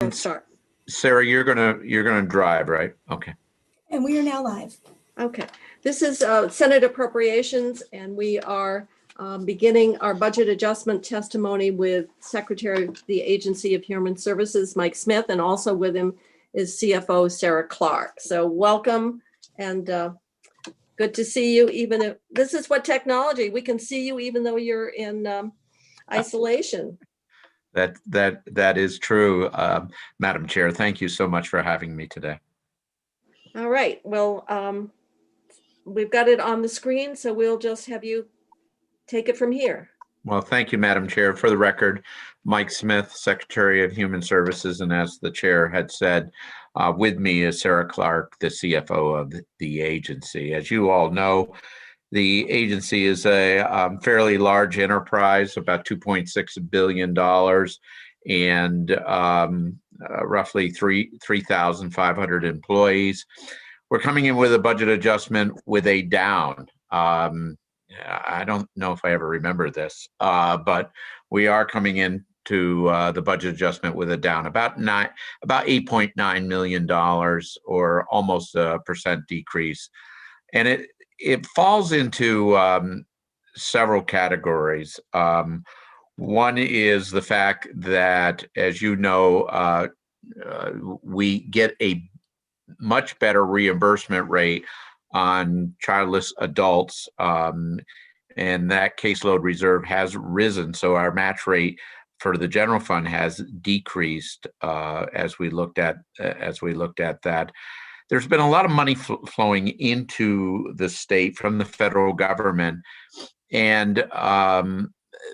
And start. Sarah, you're gonna drive, right? Okay. And we are now live. Okay, this is Senate Appropriations, and we are beginning our budget adjustment testimony with Secretary of the Agency of Human Services, Mike Smith, and also with him is CFO Sarah Clark. So welcome, and good to see you. Even if this is what technology, we can see you even though you're in isolation. That is true, Madam Chair. Thank you so much for having me today. All right. Well, we've got it on the screen, so we'll just have you take it from here. Well, thank you, Madam Chair. For the record, Mike Smith, Secretary of Human Services, and as the chair had said, with me is Sarah Clark, the CFO of the agency. As you all know, the agency is a fairly large enterprise, about $2.6 billion, and roughly 3,500 employees. We're coming in with a budget adjustment with a down. I don't know if I ever remember this, but we are coming in to the budget adjustment with a down about $8.9 million, or almost a % decrease. And it falls into several categories. One is the fact that, as you know, we get a much better reimbursement rate on childless adults, and that caseload reserve has risen. So our match rate for the general fund has decreased as we looked at that. There's been a lot of money flowing into the state from the federal government, and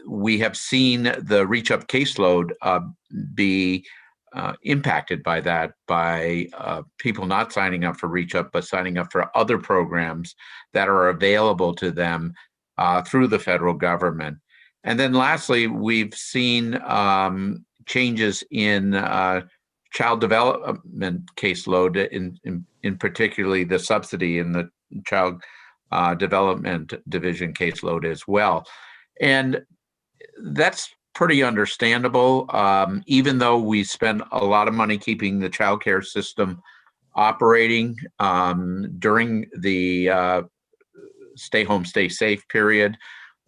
we have seen the Reach Up caseload be impacted by that, by people not signing up for Reach Up, but signing up for other programs that are available to them through the federal government. And then lastly, we've seen changes in child development caseload, in particularly the subsidy in the child development division caseload as well. And that's pretty understandable, even though we spend a lot of money keeping the child care system operating during the stay home, stay safe period.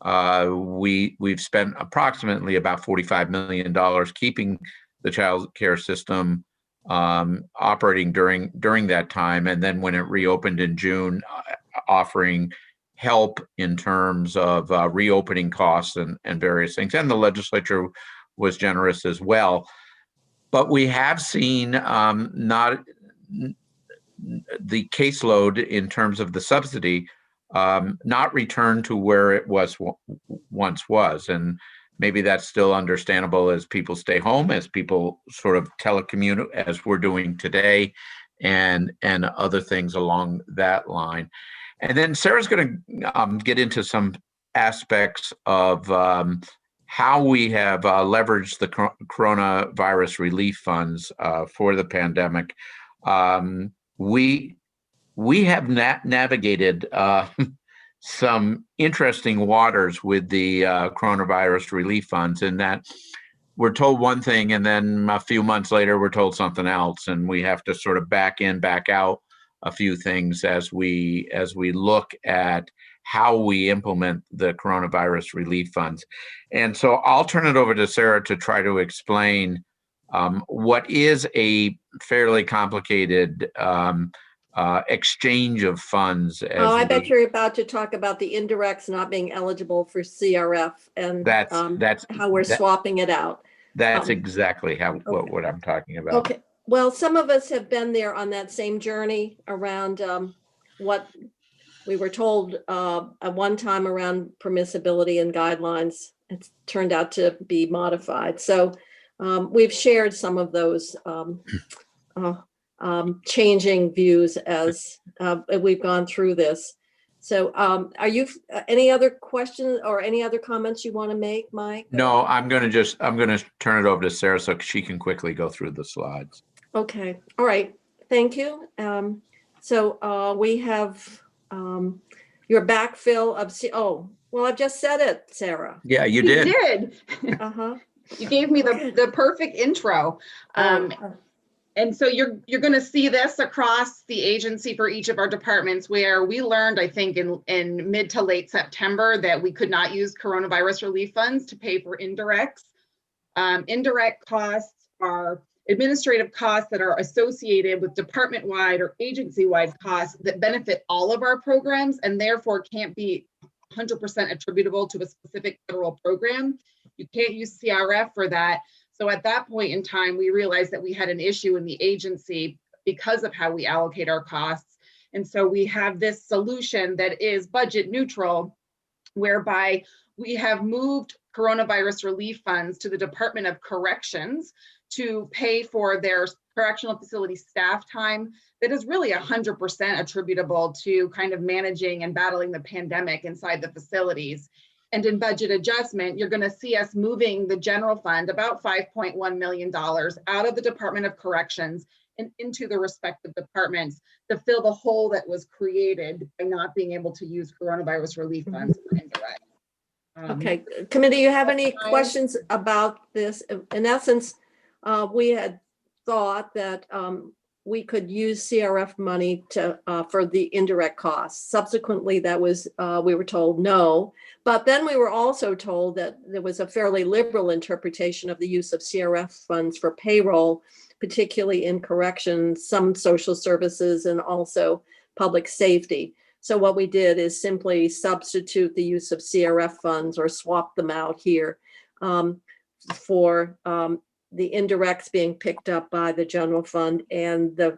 We've spent approximately about $45 million keeping the child care system operating during that time. And then when it reopened in June, offering help in terms of reopening costs and various things. And the legislature was generous as well. But we have seen not the caseload in terms of the subsidy not return to where it once was. And maybe that's still understandable as people stay home, as people sort of telecommute, as we're doing today, and other things along that line. And then Sarah's going to get into some aspects of how we have leveraged the coronavirus relief funds for the pandemic. We have navigated some interesting waters with the coronavirus relief funds, in that we're told one thing and then a few months later we're told something else, and we have to sort of back in, back out a few things as we look at how we implement the coronavirus relief funds. And so I'll turn it over to Sarah to try to explain what is a fairly complicated exchange of funds. I bet you're about to talk about the indirects not being eligible for CRF, and that's how we're swapping it out. That's exactly what I'm talking about. Okay. Well, some of us have been there on that same journey around what we were told at one time around permissibility and guidelines. It's turned out to be modified. So we've shared some of those changing views as we've gone through this. So are you any other questions or any other comments you want to make, Mike? No, I'm going to turn it over to Sarah so she can quickly go through the slides. Okay. All right. Thank you. So we have your backfill of, well, I've just said it, Sarah. Yeah, you did. You did. Uh-huh. You gave me the perfect intro. And so you're going to see this across the agency for each of our departments, where we learned, I think, in mid to late September that we could not use coronavirus relief funds to pay for indirects. Indirect costs are administrative costs that are associated with department-wide or agency-wide costs that benefit all of our programs and therefore can't be 100% attributable to a specific federal program. You can't use CRF for that. So at that point in time, we realized that we had an issue in the agency because of how we allocate our costs. And so we have this solution that is budget neutral, whereby we have moved coronavirus relief funds to the Department of Corrections to pay for their correctional facility staff time that is really 100% attributable to kind of managing and battling the pandemic inside the facilities. And in budget adjustment, you're going to see us moving the general fund about $5.1 million out of the Department of Corrections and into the respective departments to fill the hole that was created by not being able to use coronavirus relief funds for indirect. Okay, committee, you have any questions about this? In essence, we had thought that we could use CRF money to for the indirect costs. Subsequently, that was we were told no, but then we were also told that there was a fairly liberal interpretation of the use of CRF funds for payroll, particularly in corrections, some social services, and also public safety. So what we did is simply substitute the use of CRF funds or swap them out here for the indirects being picked up by the general fund and the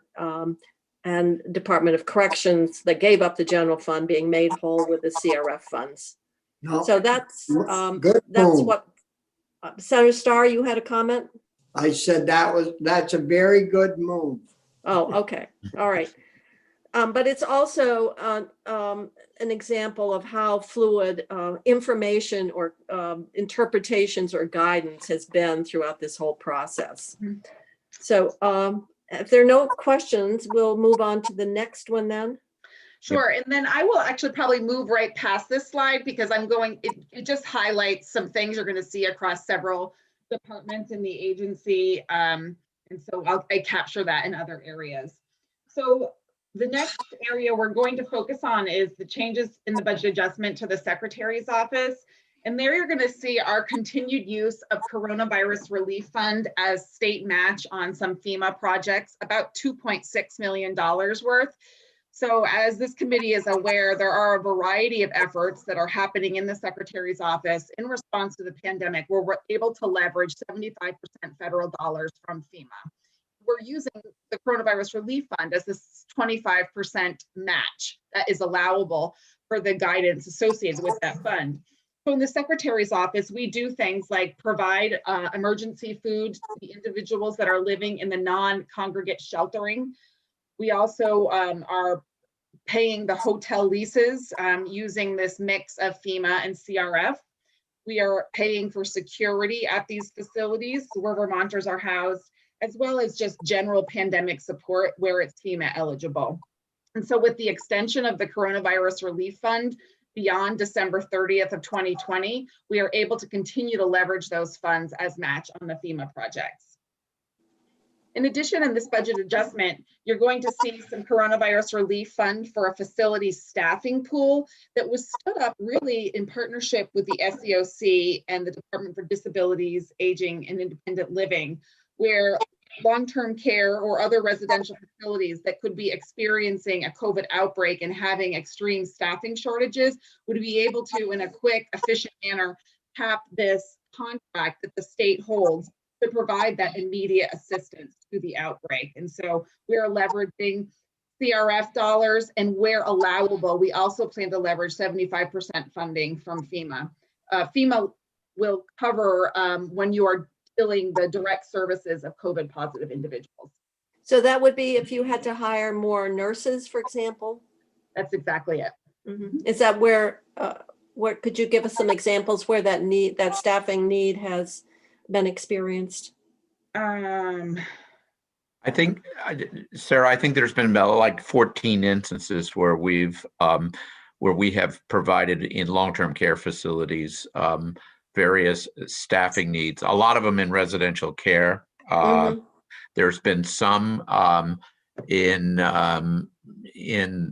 Department of Corrections that gave up the general fund being made whole with the CRF funds. No, So that's good that's move. what Senator Starr, you had a comment? I said that's a very good move. Oh, okay. All right. But it's also an example of how fluid information or interpretations or guidance has been throughout this whole process. Mhm. So if there are no questions, we'll move on to the next one then. Sure, and then I will actually probably move right past this slide because it just highlights some things you're going to see across several departments in the agency. And so I capture that in other areas. So the next area we're going to focus on is the changes in the budget adjustment to the Secretary's office. And there you're going to see our continued use of coronavirus relief fund as state match on some FEMA projects, about $2.6 million worth. So as this committee is aware, there are a variety of efforts that are happening in the Secretary's office in response to the pandemic, where we're able to leverage 75% federal dollars from FEMA. We're using the coronavirus relief fund as this 25% match that is allowable for the guidance associated with that fund. So in the Secretary's office, we do things like provide emergency food to the individuals that are living in the non-congregate sheltering. We also are paying the hotel leases using this mix of FEMA and CRF. We are paying for security at these facilities where Vermonters are housed, as well as just general pandemic support where it's FEMA eligible. And so with the extension of the coronavirus relief fund beyond December 30th of 2020, we are able to continue to leverage those funds as match on the FEMA projects. In addition, in this budget adjustment, you're going to see some coronavirus relief fund for a facility staffing pool that was stood up really in partnership with the SEOC and the Department for Disabilities, Aging, and Independent Living, where long-term care or other residential facilities that could be experiencing a COVID outbreak and having extreme staffing shortages would be able to, in a quick, efficient manner, tap this contract that the state holds to provide that immediate assistance to the outbreak. And so we're leveraging CRF dollars, and where allowable, we also plan to leverage 75% funding from FEMA. FEMA will cover when you are filling the direct services of COVID positive individuals. So that would be if you had to hire more nurses, for example? That's exactly it. Mm-hmm. Is that where could you give us some examples where that staffing need has been experienced? I think, Sarah, I think there's been about like 14 instances where we have provided in long-term care facilities various staffing needs, a lot of them in residential care. Mhm. There's been some in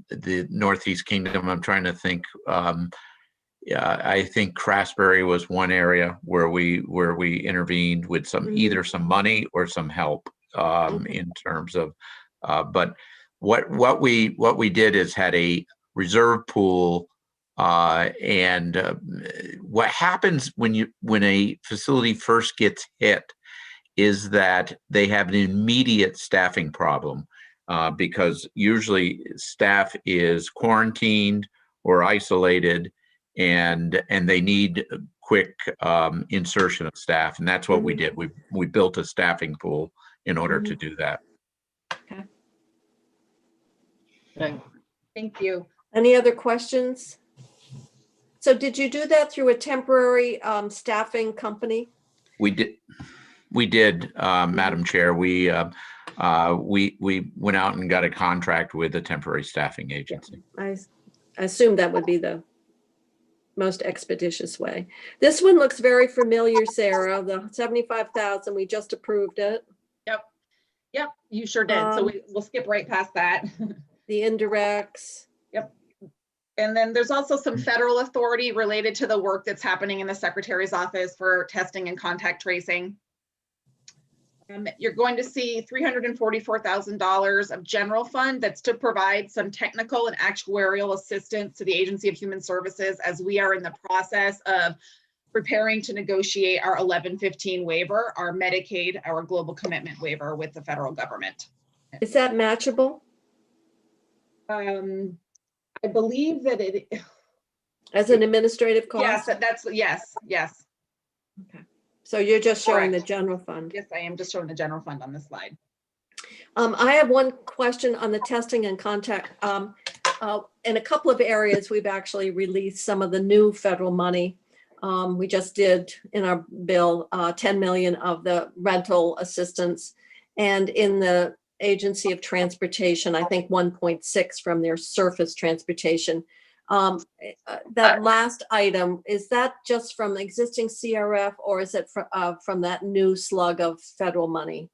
the Northeast Kingdom. I'm trying to think. Yeah, I think Craftsbury was one area where we intervened with some either some money or some help Okay. in terms of. But what we did is had a reserve pool, and what happens when a facility first gets hit is that they have an immediate staffing problem, because usually staff is quarantined or isolated, and they need quick insertion of staff, and that's what we did. We built a staffing pool in order to do that. Thank you. Any other questions? So did you do that through a temporary staffing company? We did, Madam Chair. We went out and got a contract with a temporary staffing agency. I assume that would be the most expeditious way. This one looks very familiar, Sarah. The 75,000, we just approved it. Yep, you sure did. So we'll skip right past that. The indirects. And then there's also some federal authority related to the work that's happening in the Secretary's office for testing and contact tracing. You're going to see $344,000 of general fund that's to provide some technical and actuarial assistance to the Agency of Human Services as we are in the process of preparing to negotiate our 1115 waiver, our Medicaid, our global commitment waiver with the federal government. Is that matchable? I believe that it, As an administrative yes, cost? yes. Okay. So you're just showing the Correct. general fund. Yes, I am just showing the general fund on this slide. I have one question on the testing and contact. In a couple of areas, we've actually released some of the new federal money. We just did in our bill, 10 million of the rental assistance. And in the Agency of Transportation, I think 1.6 from their surface transportation. That last item, is that just from the existing CRF or is it from that new slug of federal money?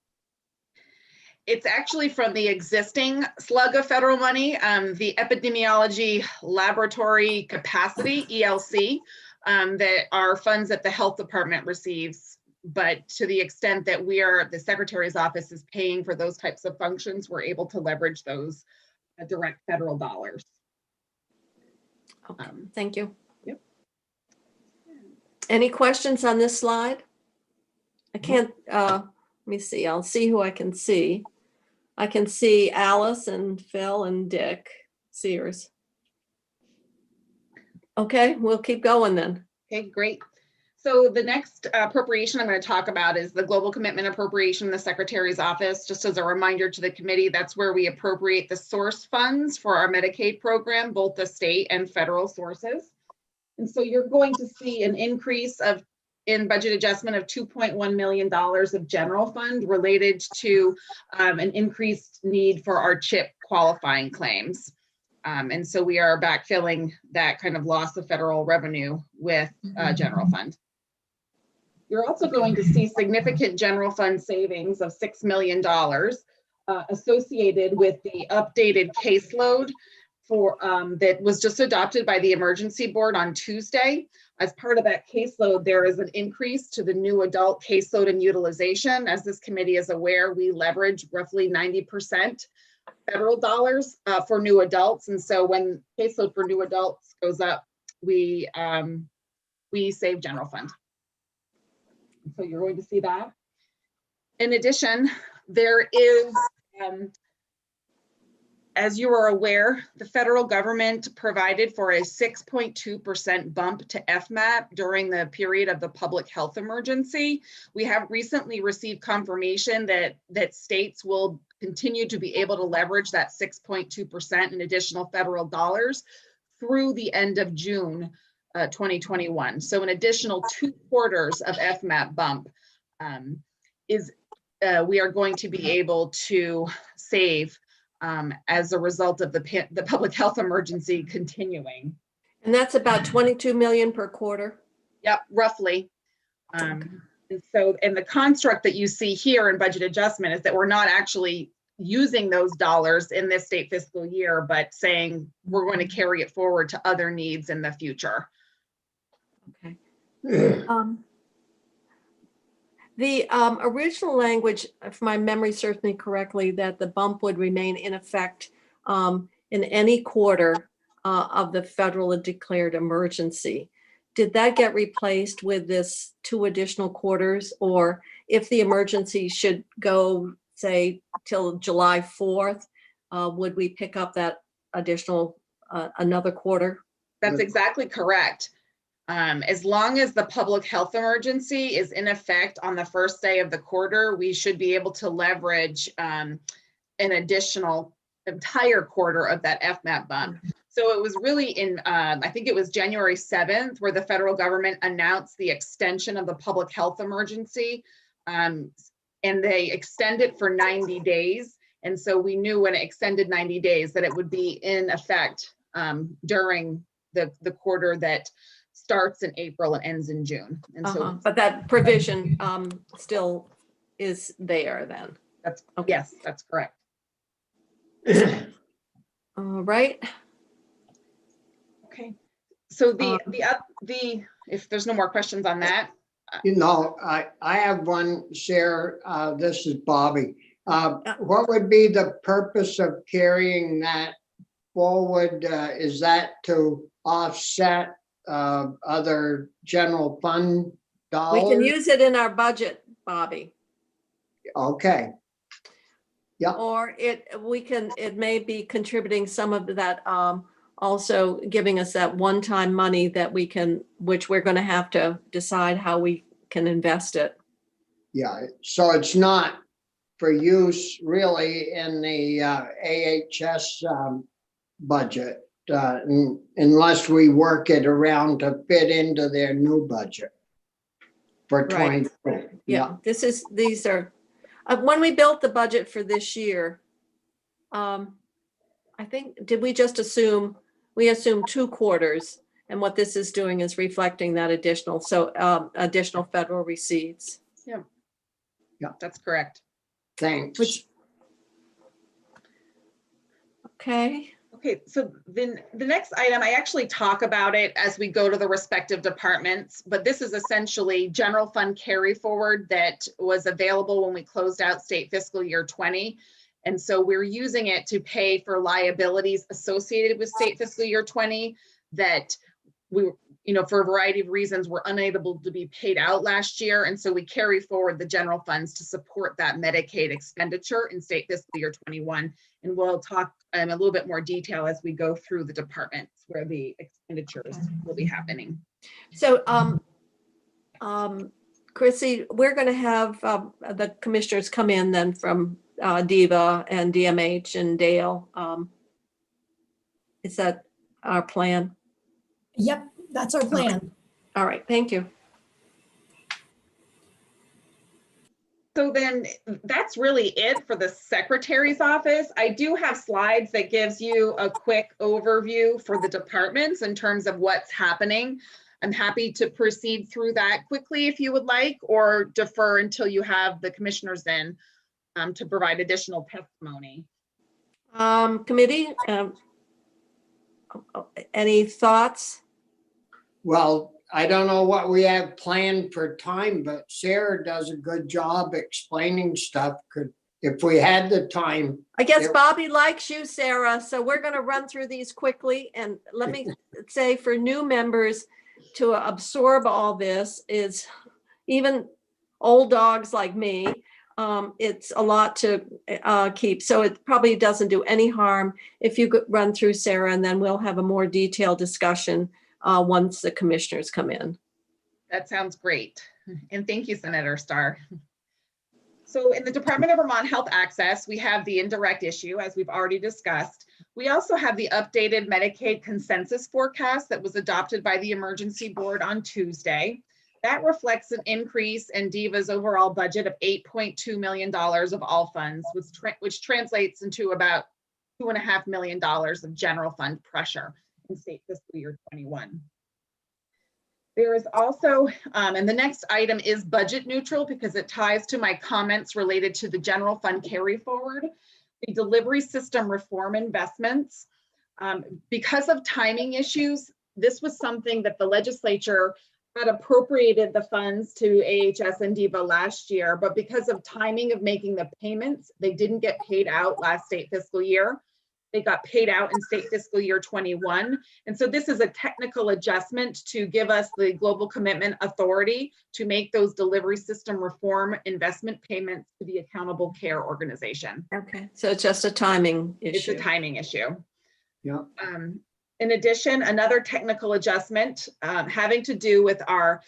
It's actually from the existing slug of federal money, the epidemiology laboratory capacity, ELC, that are funds that the health department receives. But to the extent that the Secretary's office is paying for those types of functions, we're able to leverage those direct federal dollars. Okay, thank you. Yep. Any questions on this slide? I can't, let me see, I'll see who I can see. I can see Alice and Phil and Dick Sears. Okay, we'll keep going then. Okay, great. So the next appropriation I'm going to talk about is the global commitment appropriation in the Secretary's office. Just as a reminder to the committee, that's where we appropriate the source funds for our Medicaid program, both the state and federal sources. And so you're going to see an increase in budget adjustment of $2.1 million of general fund related to an increased need for our CHIP qualifying claims. And so we are backfilling that kind of loss of federal revenue with general fund. You're also going to see significant general fund savings of $6 million associated with the updated caseload for that was just adopted by the emergency board on Tuesday. As part of that caseload, there is an increase to the new adult caseload and utilization. As this committee is aware, we leverage roughly 90% federal dollars for new adults. And so when caseload for new adults goes up, we save general fund. So you're going to see that. In addition, there is, as you are aware, the federal government provided for a 6.2% bump to FMAP during the period of the public health emergency. We have recently received confirmation that states will continue to be able to leverage that 6.2% in additional federal dollars through the end of June 2021. So an additional 2 quarters of FMAP bump we are going to be able to save as a result of the public health emergency continuing. And that's about 22 million per quarter. Yep, roughly. And so, and the construct that you see here in budget adjustment is that we're not actually using those dollars in this state fiscal year, but saying we're going to carry it forward to other needs in the future. Okay. The original language, if my memory serves me correctly, that the bump would remain in effect in any quarter of the federal declared emergency. Did that get replaced with this 2 additional quarters? Or if the emergency should go, say, till July 4th, would we pick up that additional another quarter? That's exactly correct. As long as the public health emergency is in effect on the first day of the quarter, we should be able to leverage an additional entire quarter of that FMAP bump. So it was really in, I think it was January 7th, where the federal government announced the extension of the public health emergency. And they extended for 90 days. And so we knew when it extended 90 days that it would be in effect during the quarter that starts in April and ends in June. And so, But that provision still is there then. that's, Okay. yes, that's correct. All right. Okay. So if there's no more questions on that. You know, I have one, Sarah, this is Bobby. What would be the purpose of carrying that forward? Is that to offset other general fund dollars? We can use it in our budget, Bobby. Okay, Or it may be contributing some of that, also giving us that one-time money that which we're going to have to decide how we can invest it. yeah, so it's not for use really in the AHS budget, unless we work it around to fit into their new budget for Right. 2020. Yeah, these are, when we built the budget for this year, I think, did we just assume, we assumed 2 quarters, and what this is doing is reflecting that additional federal receipts. That's correct. Thanks. Okay, Okay, so then the next item, I actually talk about it as we go to the respective departments, but this is essentially general fund carry forward that was available when we closed out state fiscal year 20. And so we're using it to pay for liabilities associated with state fiscal year 20 that we, for a variety of reasons, were unable to be paid out last year. And so we carry forward the general funds to support that Medicaid expenditure in state fiscal year 21. And we'll talk in a little bit more detail as we go through the departments where the expenditures will be happening. so, Chrissy, we're going to have the commissioners come in then from DEVA and DMH and Dale. Is that our plan? Yep, that's our plan. All right, thank you. So then that's really it for the secretary's office. I do have slides that gives you a quick overview for the departments in terms of what's happening. I'm happy to proceed through that quickly if you would like, or defer until you have the commissioners in to provide additional testimony. Committee, any thoughts? Well, I don't know what we have planned for time, but Sarah does a good job explaining stuff. If we had the time. I guess Yep. Bobby likes you, Sarah, so we're going to run through these quickly. And let me say, for new members to absorb all this is, even old dogs like me, it's a lot to keep. So it probably doesn't do any harm if you could run through Sarah, and then we'll have a more detailed discussion once the commissioners come in. That sounds great. And thank you, Senator Starr. So in the Department of Vermont Health Access, we have the indirect issue, as we've already discussed. We also have the updated Medicaid consensus forecast that was adopted by the Emergency Board on Tuesday. That reflects an increase in DEVA's overall budget of $8.2 million of all funds, which translates into about $2.5 million of general fund pressure in state fiscal year 21. There is also, and the next item is budget neutral because it ties to my comments related to the general fund carry forward, the delivery system reform investments. Because of timing issues, this was something that the legislature had appropriated the funds to AHS and DEVA last year, but because of timing of making the payments, they didn't get paid out last state fiscal year. They got paid out in state fiscal year 21. And so this is a technical adjustment to give us the global commitment authority to make those delivery system reform investment payments to the accountable care organization. Okay, so it's just a timing It's issue. a timing issue. Yeah. In addition, another technical adjustment having to do with our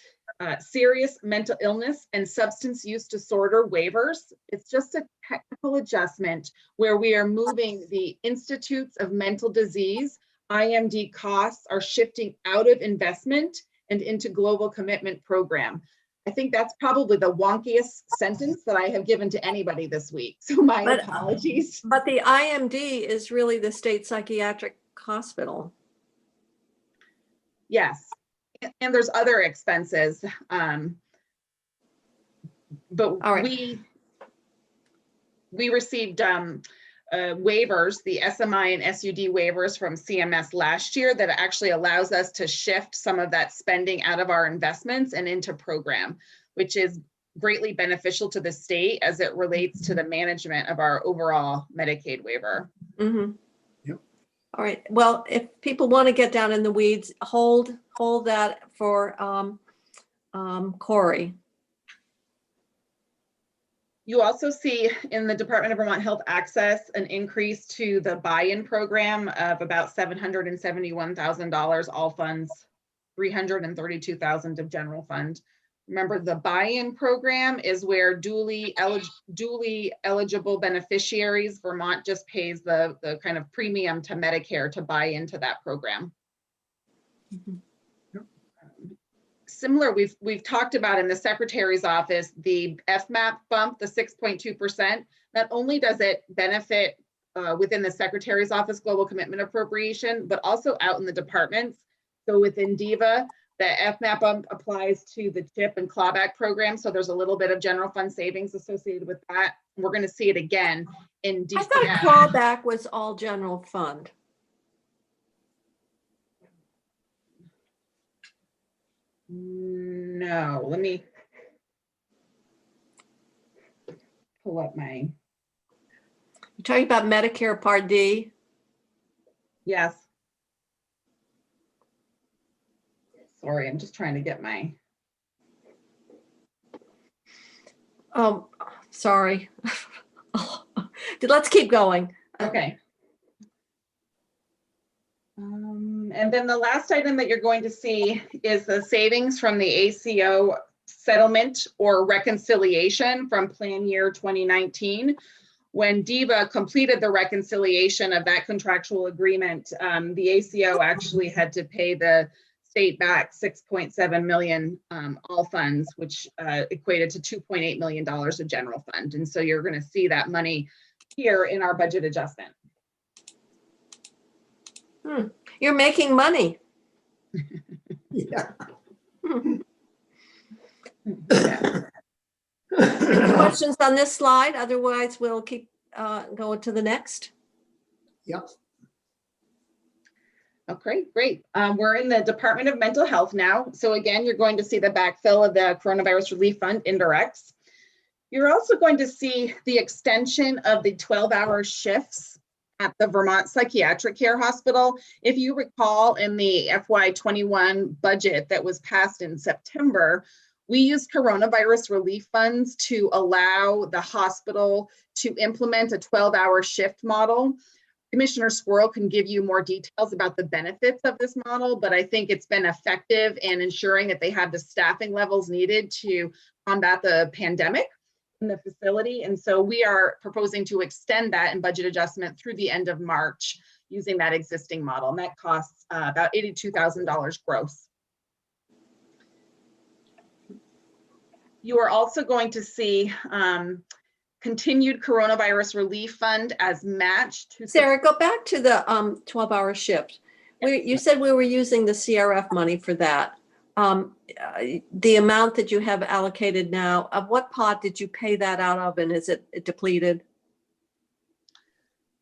serious mental illness and substance use disorder waivers. It's just a technical adjustment where we are moving the Institutes of Mental Disease, IMD costs are shifting out of investment and into global commitment program. I think that's probably the wonkiest sentence that I have given to anybody this week. So my apologies. But the IMD is really the state psychiatric hospital. Yes, and there's other expenses. But All right. we received waivers, the SMI and SUD waivers from CMS last year that actually allows us to shift some of that spending out of our investments and into program, which is greatly beneficial to the state as it relates to the management of our overall Medicaid waiver. Mm-hmm. All right. Well, if people want to get down in the weeds, hold that for Corey. You also see in the Department of Vermont Health Access an increase to the buy-in program of about $771,000, all funds, $332,000 of general fund. Remember, the buy-in program is where duly eligible beneficiaries, Vermont just pays the kind of premium to Medicare to buy into that program. Mm-hmm. Similar, we've talked about in the Secretary's office, the FMAP bump, the 6.2%. Not only does it benefit within the Secretary's office global commitment appropriation, but also out in the departments. So within DEVA, the FMAP bump applies to the CHIP and clawback program. So there's a little bit of general fund savings associated with that. We're going to see it again in DCF. I thought clawback was all general fund. No, let me pull up my, You're talking about Medicare Part D? yes. Sorry, I'm just trying to get my, Oh, sorry. Let's keep going. okay. And then the last item that you're going to see is the savings from the ACO settlement or reconciliation from plan year 2019. When DEVA completed the reconciliation of that contractual agreement, the ACO actually had to pay the state back 6.7 million all funds, which equated to $2.8 million of general fund. And so you're going to see that money here in our budget adjustment. You're making money. Yeah. Yeah. Any questions on this slide? Otherwise, we'll keep going to the next. Yep. Okay, great. We're in the Department of Mental Health now. So again, you're going to see the backfill of the Coronavirus Relief Fund indirects. You're also going to see the extension of the 12-hour shifts at the Vermont Psychiatric Care Hospital. If you recall, in the FY21 budget that was passed in September, we used coronavirus relief funds to allow the hospital to implement a 12-hour shift model. Commissioner Squirrel can give you more details about the benefits of this model, but I think it's been effective in ensuring that they have the staffing levels needed to combat the pandemic in the facility. And so we are proposing to extend that in budget adjustment through the end of March using that existing model. And that costs about $82,000 gross. You are also going to see continued coronavirus relief fund as matched to Sarah, go back to the 12-hour shift. You said we were using the CRF money for that. the amount that you have allocated now, of what pot did you pay that out of, and is it depleted?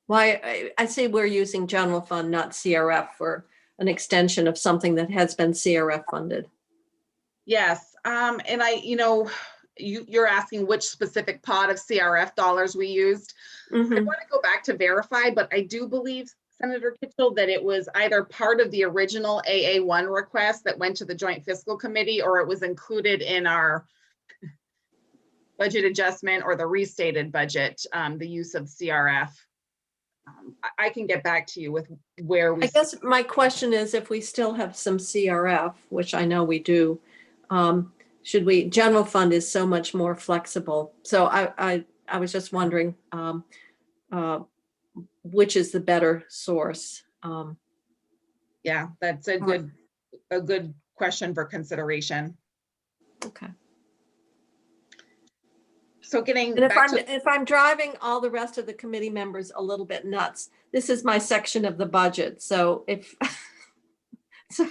Why, I see we're using general fund, not CRF, for an extension of something that has been CRF funded. Yes, and you're asking which specific pot of CRF dollars we used. I Mhm. want to go back to verify, but I do believe, Senator Kitchell, that it was either part of the original AA1 request that went to the Joint Fiscal Committee, or it was included in our budget adjustment or the restated budget, the use of CRF. I can get back to you with where we. I guess my question is, if we still have some CRF, which I know we do, should we, general fund is so much more flexible. So I was just wondering, which is the better source? Yeah, that's a good question for consideration. Okay. So getting And back to, if I'm driving all the rest of the committee members a little bit nuts, this is my section of the budget. So if,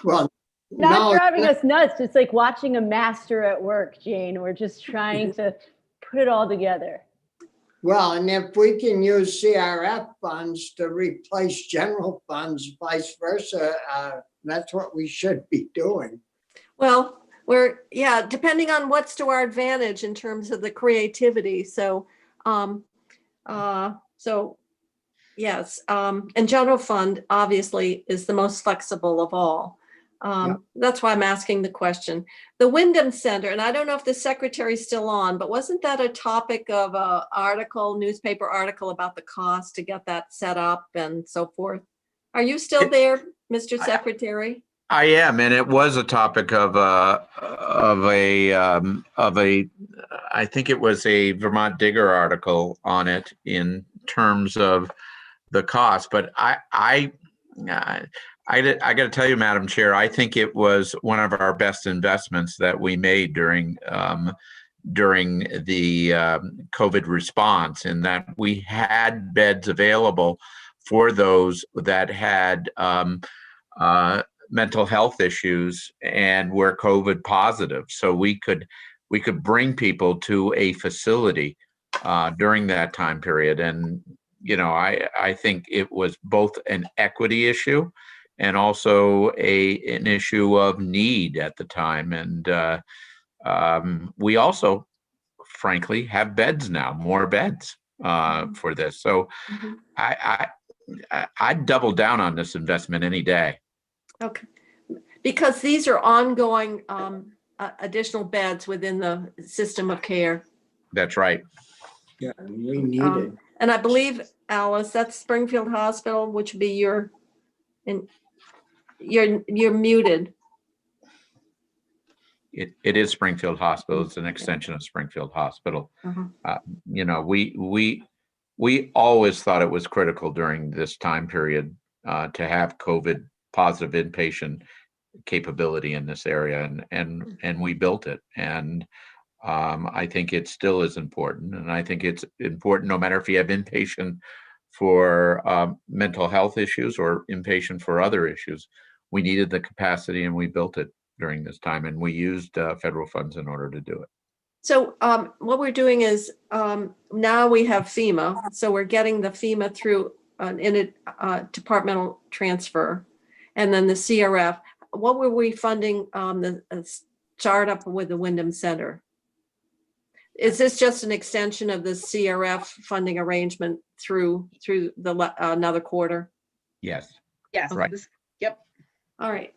Well, Not no, driving us nuts. It's like watching a master at work, Jane. We're just trying to put it all together. well, and if we can use CRF funds to replace general funds, vice versa, that's what we should be doing. well, yeah, depending on what's to our advantage in terms of the creativity. So, yes, and general fund obviously is the most flexible of all. That's why I'm asking the question. The Wyndham Center, and I don't know if the secretary's still on, but wasn't that a topic of a newspaper article about the cost to get that set up and so forth? Are you still there, Mr. Secretary? I am, and it was a topic of I think it was a Vermont Digger article on it in terms of the cost. But I got to tell you, Madam Chair, I think it was one of our best investments that we made during the COVID response, in that we had beds available for those that had mental health issues and were COVID positive. So we could bring people to a facility during that time period. And, I think it was both an equity issue and also an issue of need at the time. And we also, frankly, have beds now, more beds for this. So Mhm. I'd double down on this investment any day. Okay, because these are ongoing additional beds within the system of care. That's right. Yeah, we need it. And I believe, Alice, that's Springfield Hospital, which would be you're muted. It is Springfield Hospital. It's an extension of Springfield Hospital. Uh-huh. We always thought it was critical during this time period to have COVID positive inpatient capability in this area, and we built it. And I think it still is important, and I think it's important no matter if you have inpatient for mental health issues or inpatient for other issues. We needed the capacity, and we built it during this time, and we used federal funds in order to do it. So what we're doing is now we have FEMA, so we're getting the FEMA through in a departmental transfer, and then the CRF. What were we funding the startup with the Wyndham Center? Is this just an extension of the CRF funding arrangement through the another quarter? Yes. yes, Right. Yep. All right.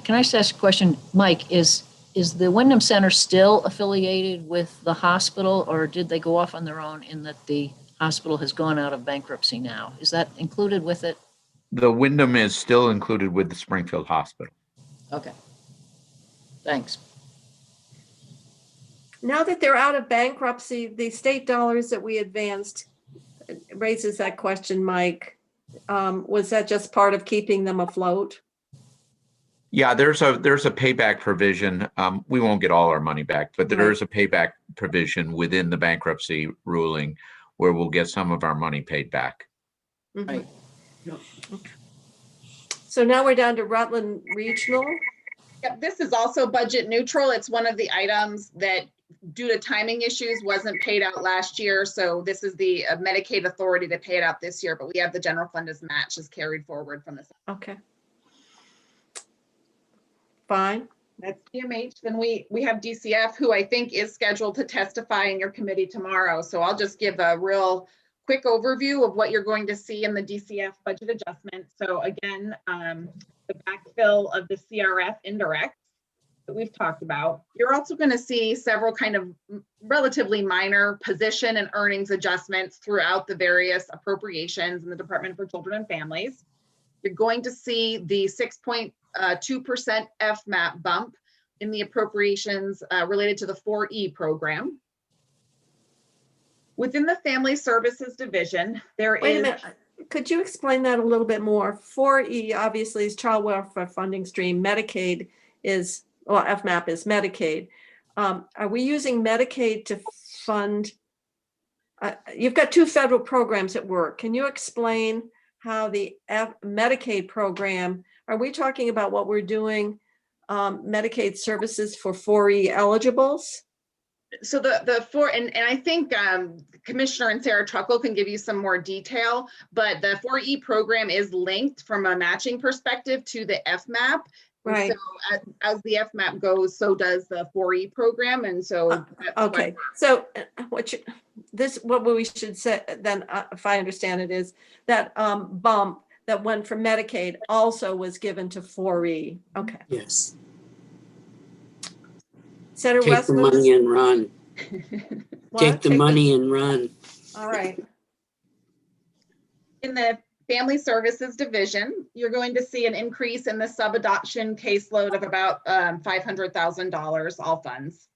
Can I just ask a question? Mike, is the Wyndham Center still affiliated with the hospital, or did they go off on their own in that the hospital has gone out of bankruptcy now? Is that included with it? The Wyndham is still included with the Springfield Hospital. Okay. Thanks. Now that they're out of bankruptcy, the state dollars that we advanced raises that question, Mike. Was that just part of keeping them afloat? Yeah, there's a payback provision. We won't get all our money back, but there is a payback provision within the bankruptcy ruling where we'll get some of our money paid back. Mhm. Right. So now we're down to Rutland Regional. Yep, this is also budget neutral. It's one of the items that due to timing issues wasn't paid out last year. So this is the Medicaid authority to pay it out this year, but we have the general fund as match is carried forward from this. Okay. Fine. That's DMH. Then we have DCF, who I think is scheduled to testify in your committee tomorrow. So I'll just give a real quick overview of what you're going to see in the DCF budget adjustment. So again, the backfill of the CRF indirects that we've talked about. You're also going to see several kind of relatively minor position and earnings adjustments throughout the various appropriations in the Department for Children and Families. You're going to see the 6.2% FMAP bump in the appropriations related to the 4E program. Within the Family Services Division, there Wait a is. minute. Could you explain that a little bit more? 4E obviously is child welfare funding stream. Medicaid is, well, FMAP is Medicaid. Are we using Medicaid to fund? You've got two federal programs at work. Can you explain how the Medicaid program, are we talking about what we're doing Medicaid services for 4E eligibles? So the four, and I think Commissioner and Sarah Truckle can give you some more detail, but the 4E program is linked from a matching perspective to the FMAP. Right. So as the FMAP goes, so does the 4E program. And so that's Okay, so what we should say then, if I understand it, is that bump that went from Medicaid also was given to 4E. Okay. Yes. Senator Take the Westman? money and run. What? Take the money and run. All right. In the Family Services Division, you're going to see an increase in the sub-adoption caseload of about $500,000, all funds.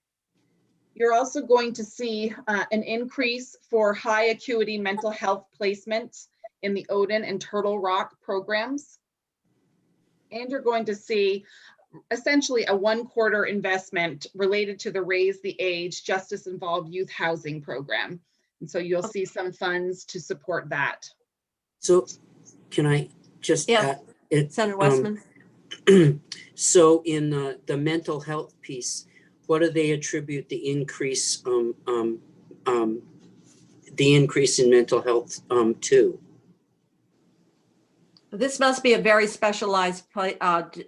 You're also going to see an increase for high acuity mental health placement in the Odin and Turtle Rock programs. And you're going to see essentially a 1/4 investment related to the Raise the Age Justice Involved Youth Housing Program. And so you'll see some funds to support that. So can I just Yeah. add it? Senator Westman? So in the mental health piece, what do they attribute the increase in mental health to? This must be a very specialized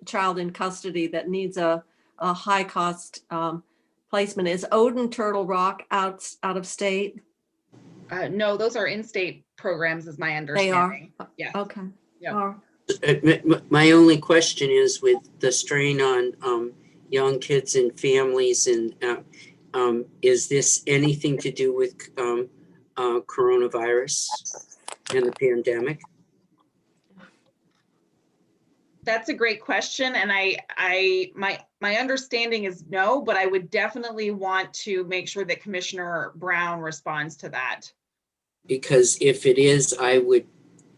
child in custody that needs a high cost placement. Is Odin Turtle Rock out of state? No, those are in-state programs is my They understanding. are? Yeah. Okay. Yeah. All right. My only question is with the strain on young kids and families, and is this anything to do with coronavirus and the pandemic? That's a great question. And my understanding is no, but I would definitely want to make sure that Commissioner Brown responds to that. Because if it is, I would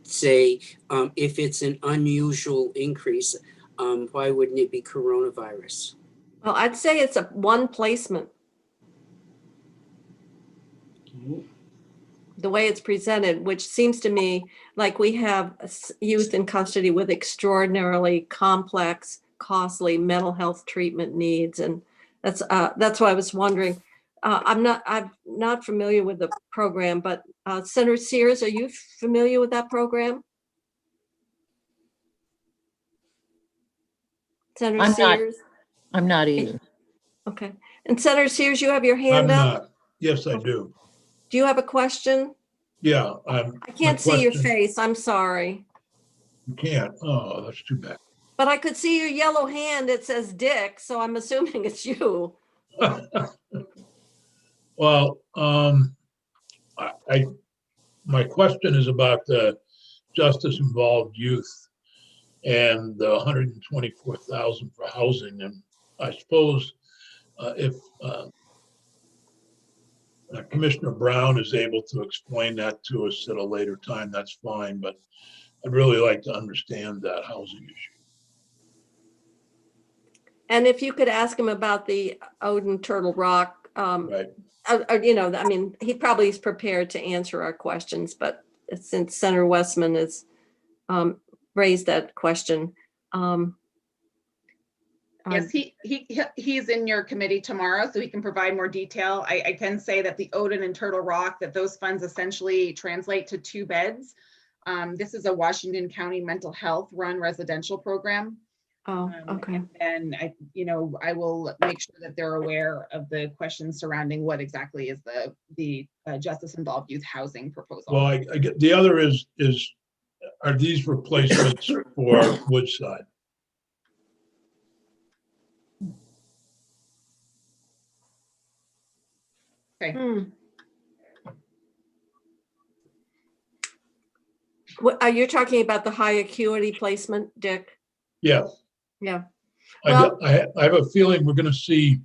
say, if it's an unusual increase, why wouldn't it be coronavirus? Well, I'd say it's a one placement. The way it's presented, which seems to me like we have youth in custody with extraordinarily complex, costly mental health treatment needs. And that's why I was wondering. I'm not familiar with the program, but Senator Sears, are you familiar with that program? Senator I'm not. Sears? I'm not either. Okay. And Senator Sears, you have your I'm hand up? not. Yes, I do. Do you have a question? Yeah. I can't see your face. I'm sorry. You can't. Oh, that's too bad. But I could see your yellow hand. It says Dick, so I'm assuming it's you. Well, my question is about the justice involved youth and the 124,000 for housing. And I suppose if Commissioner Brown is able to explain that to us at a later time, that's fine. But I'd really like to understand that housing issue. And if you could ask him about the Odin Turtle Rock, Right. I mean, he probably is prepared to answer our questions, but since Senator Westman has raised that question, Yes, he's in your committee tomorrow, so he can provide more detail. I can say that the Odin and Turtle Rock, that those funds essentially translate to 2 beds. This is a Washington County mental health run residential program. Oh, okay. And I will make sure that they're aware of the questions surrounding what exactly is the justice involved youth housing proposal. Well, I get, the other is, are these replacements for Woodside? Okay. What, are you talking about the high acuity placement, Dick? Yes. Yeah. I Well- have a feeling we're gonna see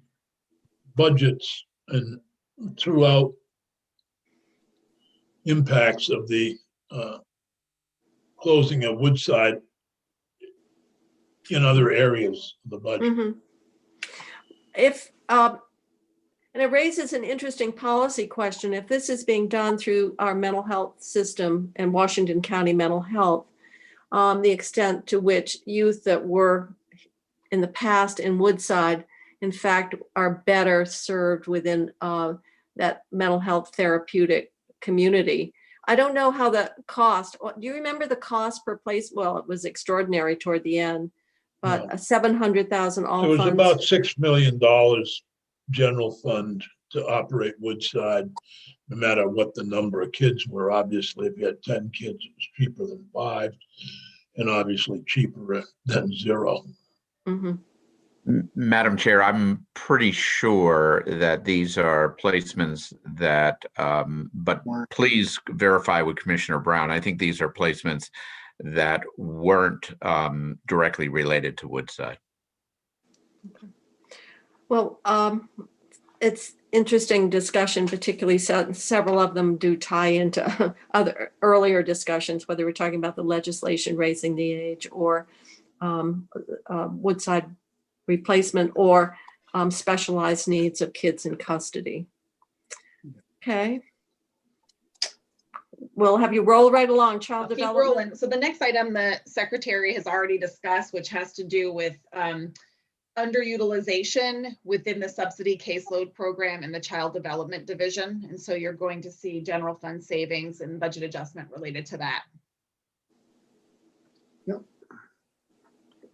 budgets and throughout impacts of the closing of Woodside in other areas of the budget. Mhm. If, and it raises an interesting policy question. If this is being done through our mental health system and Washington County Mental Health, the extent to which youth that were in the past in Woodside, in fact, are better served within that mental health therapeutic community. I don't know how the cost, do you remember the cost per place? Well, it was extraordinary toward the end, but No. 700,000 all It was funds. about $6 million general fund to operate Woodside, no matter what the number of kids were. Obviously, if you had 10 kids, it was cheaper than 5, and obviously cheaper than 0. Mhm. Madam Chair, I'm pretty sure that these are placements that, but please verify with Commissioner Brown. I think these are placements that weren't directly related to Woodside. Well, it's interesting discussion, particularly several of them do tie into other earlier discussions, whether we're talking about the legislation raising the age or Woodside replacement or specialized needs of kids in custody. Okay. We'll have you roll right along, child Keep development. rolling. So the next item the secretary has already discussed, which has to do with underutilization within the subsidy caseload program in the child development division. And so you're going to see general fund savings and budget adjustment related to that. Yep.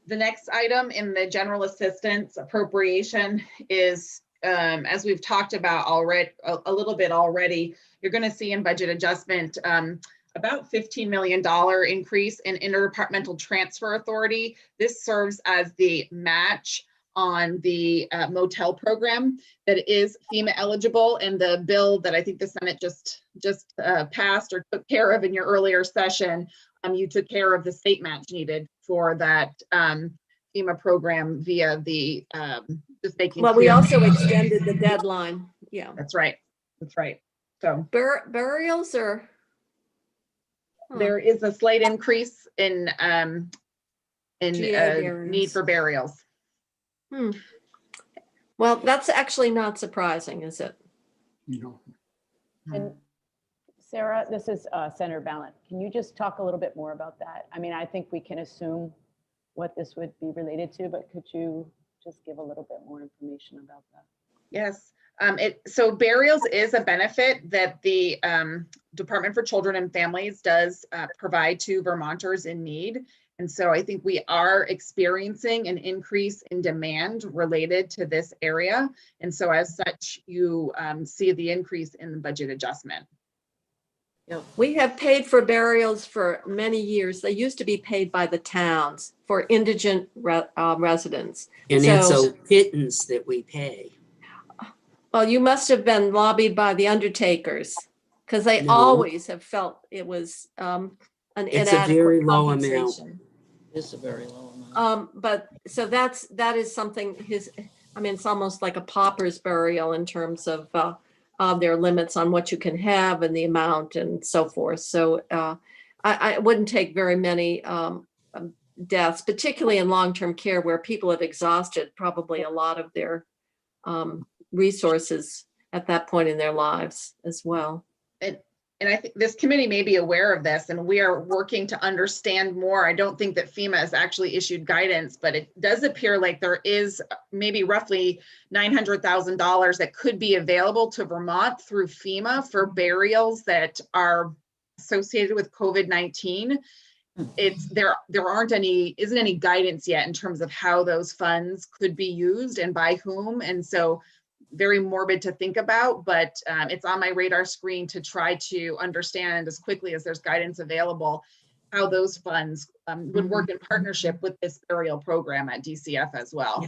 The next item in the general assistance appropriation is, as we've talked about already, a little bit already, you're going to see in budget adjustment about $15 million increase in interdepartmental transfer authority. This serves as the match on the motel program that is FEMA eligible, and the bill that I think the Senate just passed or took care of in your earlier session, you took care of the state match needed for that FEMA program via the just making. Well, we clear- also extended the deadline. Yeah. That's right. That's right. So Burials or? there is a slight increase in GA burials. need for burials. Well, that's actually not surprising, is it? And Sarah, this is Senator Ballant. Can you just talk a little bit more about that? I mean, I think we can assume what this would be related to, but could you just give a little bit more information about that? Yes. So burials is a benefit that the Department for Children and Families does provide to Vermonters in need. And so I think we are experiencing an increase in demand related to this area. And so as such, you see the increase in the budget adjustment. We have paid for burials for many years. They used to be paid by the towns for indigent residents. And So- it's a pittance that we pay. Well, you must have been lobbied by the undertakers because they No. always have felt it was an It's a very inadequate low amount. compensation. It's a very low amount. But so that is something I mean, it's almost like a pauper's burial in terms of their limits on what you can have and the amount and so forth. So I wouldn't take very many deaths, particularly in long-term care where people have exhausted probably a lot of their resources at that point in their lives as well. and I think this committee may be aware of this, and we are working to understand more. I don't think that FEMA has actually issued guidance, but it does appear like there is maybe roughly $900,000 that could be available to Vermont through FEMA for burials that are associated with COVID-19. There isn't any guidance yet in terms of how those funds could be used and by whom. And so very morbid to think about, but it's on my radar screen to try to understand as quickly as there's guidance available how those funds would work in partnership with this burial program at DCF as well.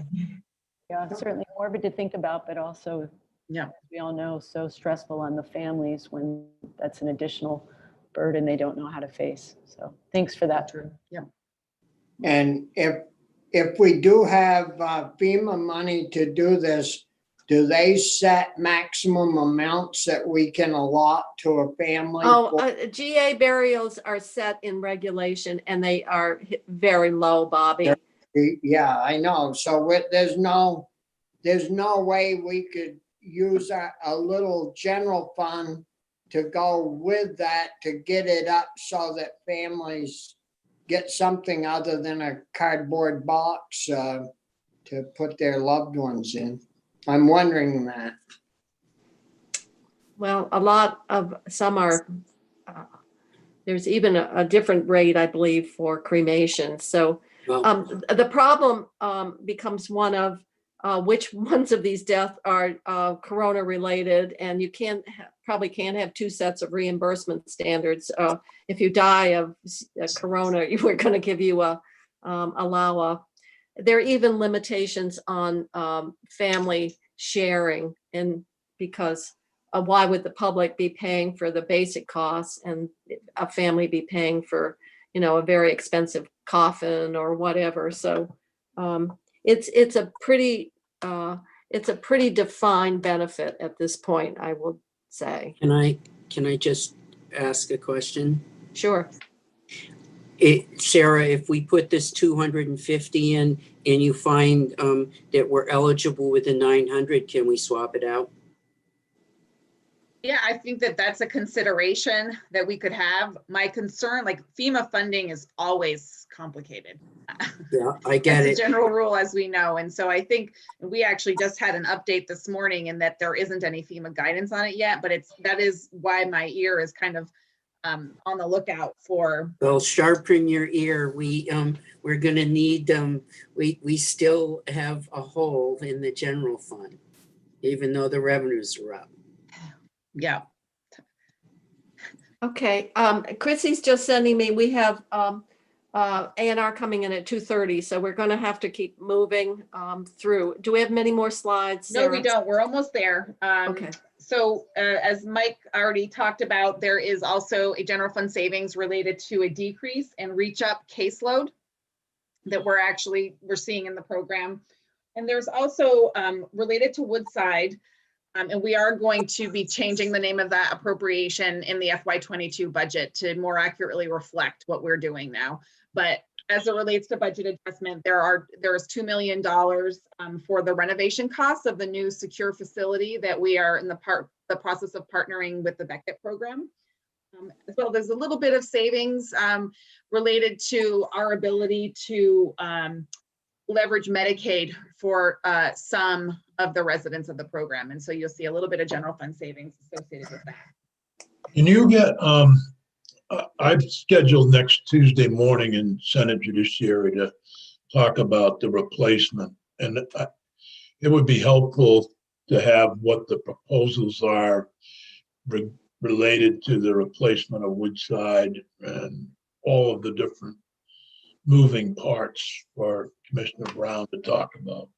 Yeah, certainly morbid to think about, but also, Yeah. as we all know, so stressful on the families when that's an additional burden they don't know how to face. So thanks for that. True. Yeah. And if we do have FEMA money to do this, do they set maximum amounts that we can allot to a family? GA burials are set in regulation and they are very low, Bobby. Yeah, I know. So there's no way we could use a little general fund to go with that to get it up so that families get something other than a cardboard box to put their loved ones in. I'm wondering that. Well, a lot of some are, there's even a different rate, I believe, for cremation. So Well, the problem becomes one of which ones of these deaths are corona related, and you probably can't have two sets of reimbursement standards. If you die of corona, we're going to give you there are even limitations on family sharing, and because why would the public be paying for the basic costs and a family be paying for, a very expensive coffin or whatever? So it's a pretty defined benefit at this point, I will say. can I just ask a question? Sure. Sarah, if we put this 250 in and you find that we're eligible with the 900, can we swap it out? Yeah, I think that that's a consideration that we could have. My concern, like FEMA funding is always complicated. Yeah, I get That's it. a general rule, as we know. And so I think we actually just had an update this morning in that there isn't any FEMA guidance on it yet, but that is why my ear is kind of on the lookout for. Well, sharpen your ear. We're going to need we still have a hole in the general fund, even though the revenues are up. Yeah. Okay. Chrissy's just sending me, we have A&R coming in at 2:30, so we're going to have to keep moving through. Do we have many more slides, No, Sarah? we don't. We're almost there. Okay. So as Mike already talked about, there is also a general fund savings related to a decrease in reach up caseload that we're seeing in the program. And there's also related to Woodside, and we are going to be changing the name of that appropriation in the FY22 budget to more accurately reflect what we're doing now. But as it relates to budget adjustment, there is $2 million for the renovation costs of the new secure facility that we are in the process of partnering with the Beckett program. As well, there's a little bit of savings related to our ability to leverage Medicaid for some of the residents of the program. And so you'll see a little bit of general fund savings associated with that. Can you get, I've scheduled next Tuesday morning in Senate Judiciary to talk about the replacement. And it would be helpful to have what the proposals are related to the replacement of Woodside and all of the different moving parts for Commissioner Brown to talk about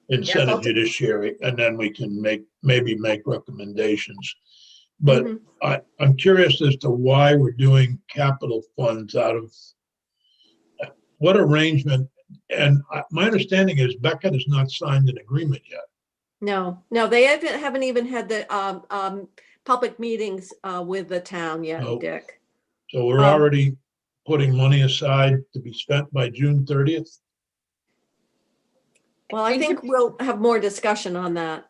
in Senate Judiciary, and then we can maybe make recommendations. But I'm curious as to why we're doing capital funds out of what arrangement. And my understanding is Beckett has not signed an agreement yet. No, they haven't even had the public meetings with the town yet, Dick. So we're already putting money aside to be spent by June 30th? Well, I think we'll have more discussion on that.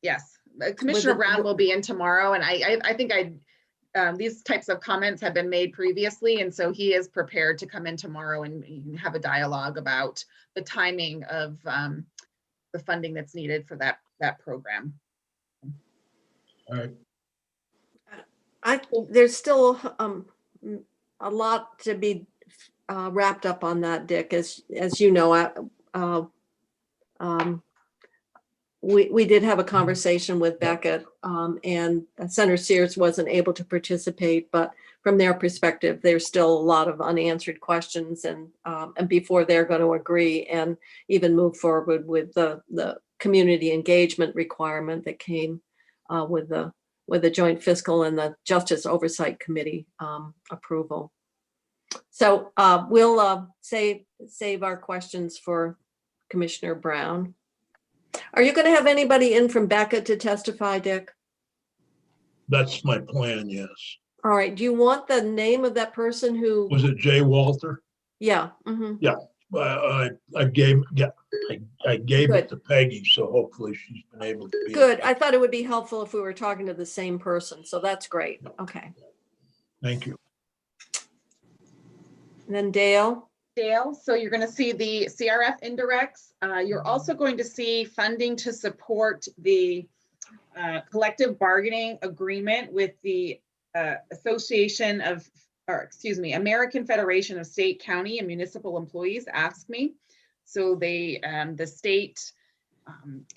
Yes, Commissioner the- Brown will be in tomorrow, and I think these types of comments have been made previously, and so he is prepared to come in tomorrow and have a dialogue about the timing of the funding that's needed for that program. All right. There's still a lot to be wrapped up on that, Dick. As you know, we did have a conversation with Beckett, and Senator Sears wasn't able to participate, but from their perspective, there's still a lot of unanswered questions, and before they're going to agree and even move forward with the community engagement requirement that came with the joint fiscal and the Justice Oversight Committee approval. So we'll save our questions for Commissioner Brown. Are you going to have anybody in from Beckett to testify, Dick? That's my plan, yes. All right. Do you want the name of that person who? Was it Jay Walter? Yeah. Mhm. I gave Good. it to Peggy, so hopefully she's been able to be. Good. I thought it would be helpful if we were talking to the same person. So that's great. Okay. Thank you. And then Dale. Dale, so you're going to see the CRF indirects. You're also going to see funding to support the collective bargaining agreement with the American Federation of State, County, and Municipal Employees, AFSCME. So the state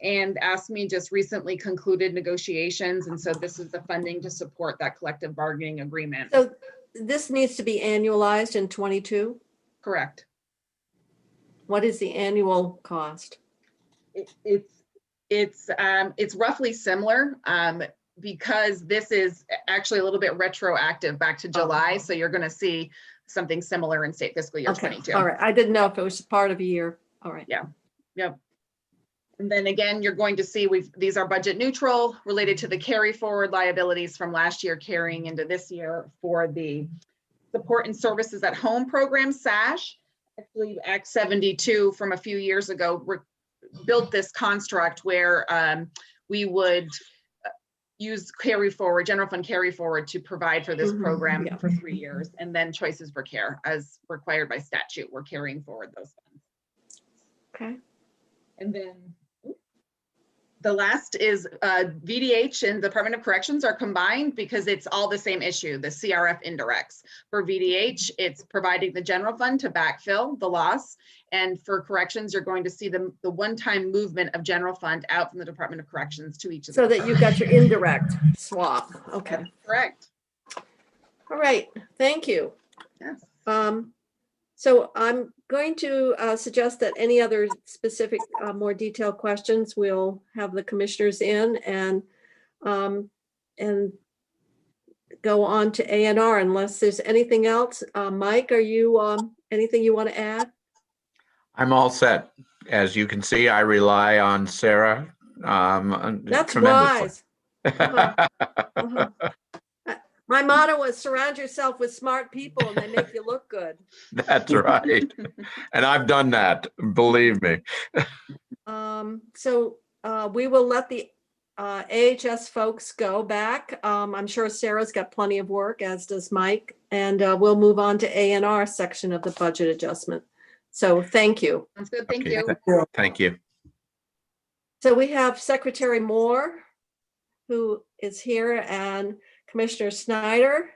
and AFSCME just recently concluded negotiations, and so this is the funding to support that collective bargaining agreement. So this needs to be annualized in 22. Correct. What is the annual cost? It's roughly similar because this is actually a little bit retroactive back to July. So you're going to see something similar in state fiscal year Okay. 22. All right. I didn't know if it was part of a year. All right. Yeah. Yep. And then again, you're going to see these are budget neutral related to the carry forward liabilities from last year carrying into this year for the Support and Services at Home program, SASH. Actually, Act 72 from a few years ago built this construct where we would use carry forward, general fund carry forward to provide for this program for 3 years, and then choices for care as required by statute. We're carrying forward those funds. Okay. And then the last is VDH and Department of Corrections are combined because it's all the same issue, the CRF indirects. For VDH, it's providing the general fund to backfill the loss. And for corrections, you're going to see the one-time movement of general fund out from the Department of Corrections to each of So the that you've got your indirect swap. Okay. That's correct. All right. Thank you. Yes. So I'm going to suggest that any other specific, more detailed questions, we'll have the commissioners in and go on to A&R unless there's anything else. Mike, are you anything you want to add? I'm all set. As you can see, I rely on Sarah That's tremendously. wise. My motto is surround yourself with smart people and they make you look good. That's right. And I've done that, believe me. So we will let the AHS folks go back. I'm sure Sarah's got plenty of work, as does Mike, and we'll move on to A&R section of the budget adjustment. So thank you. Sounds good. Thank Okay. you. Thank you. So we have Secretary Moore, who is here, and Commissioner Snyder.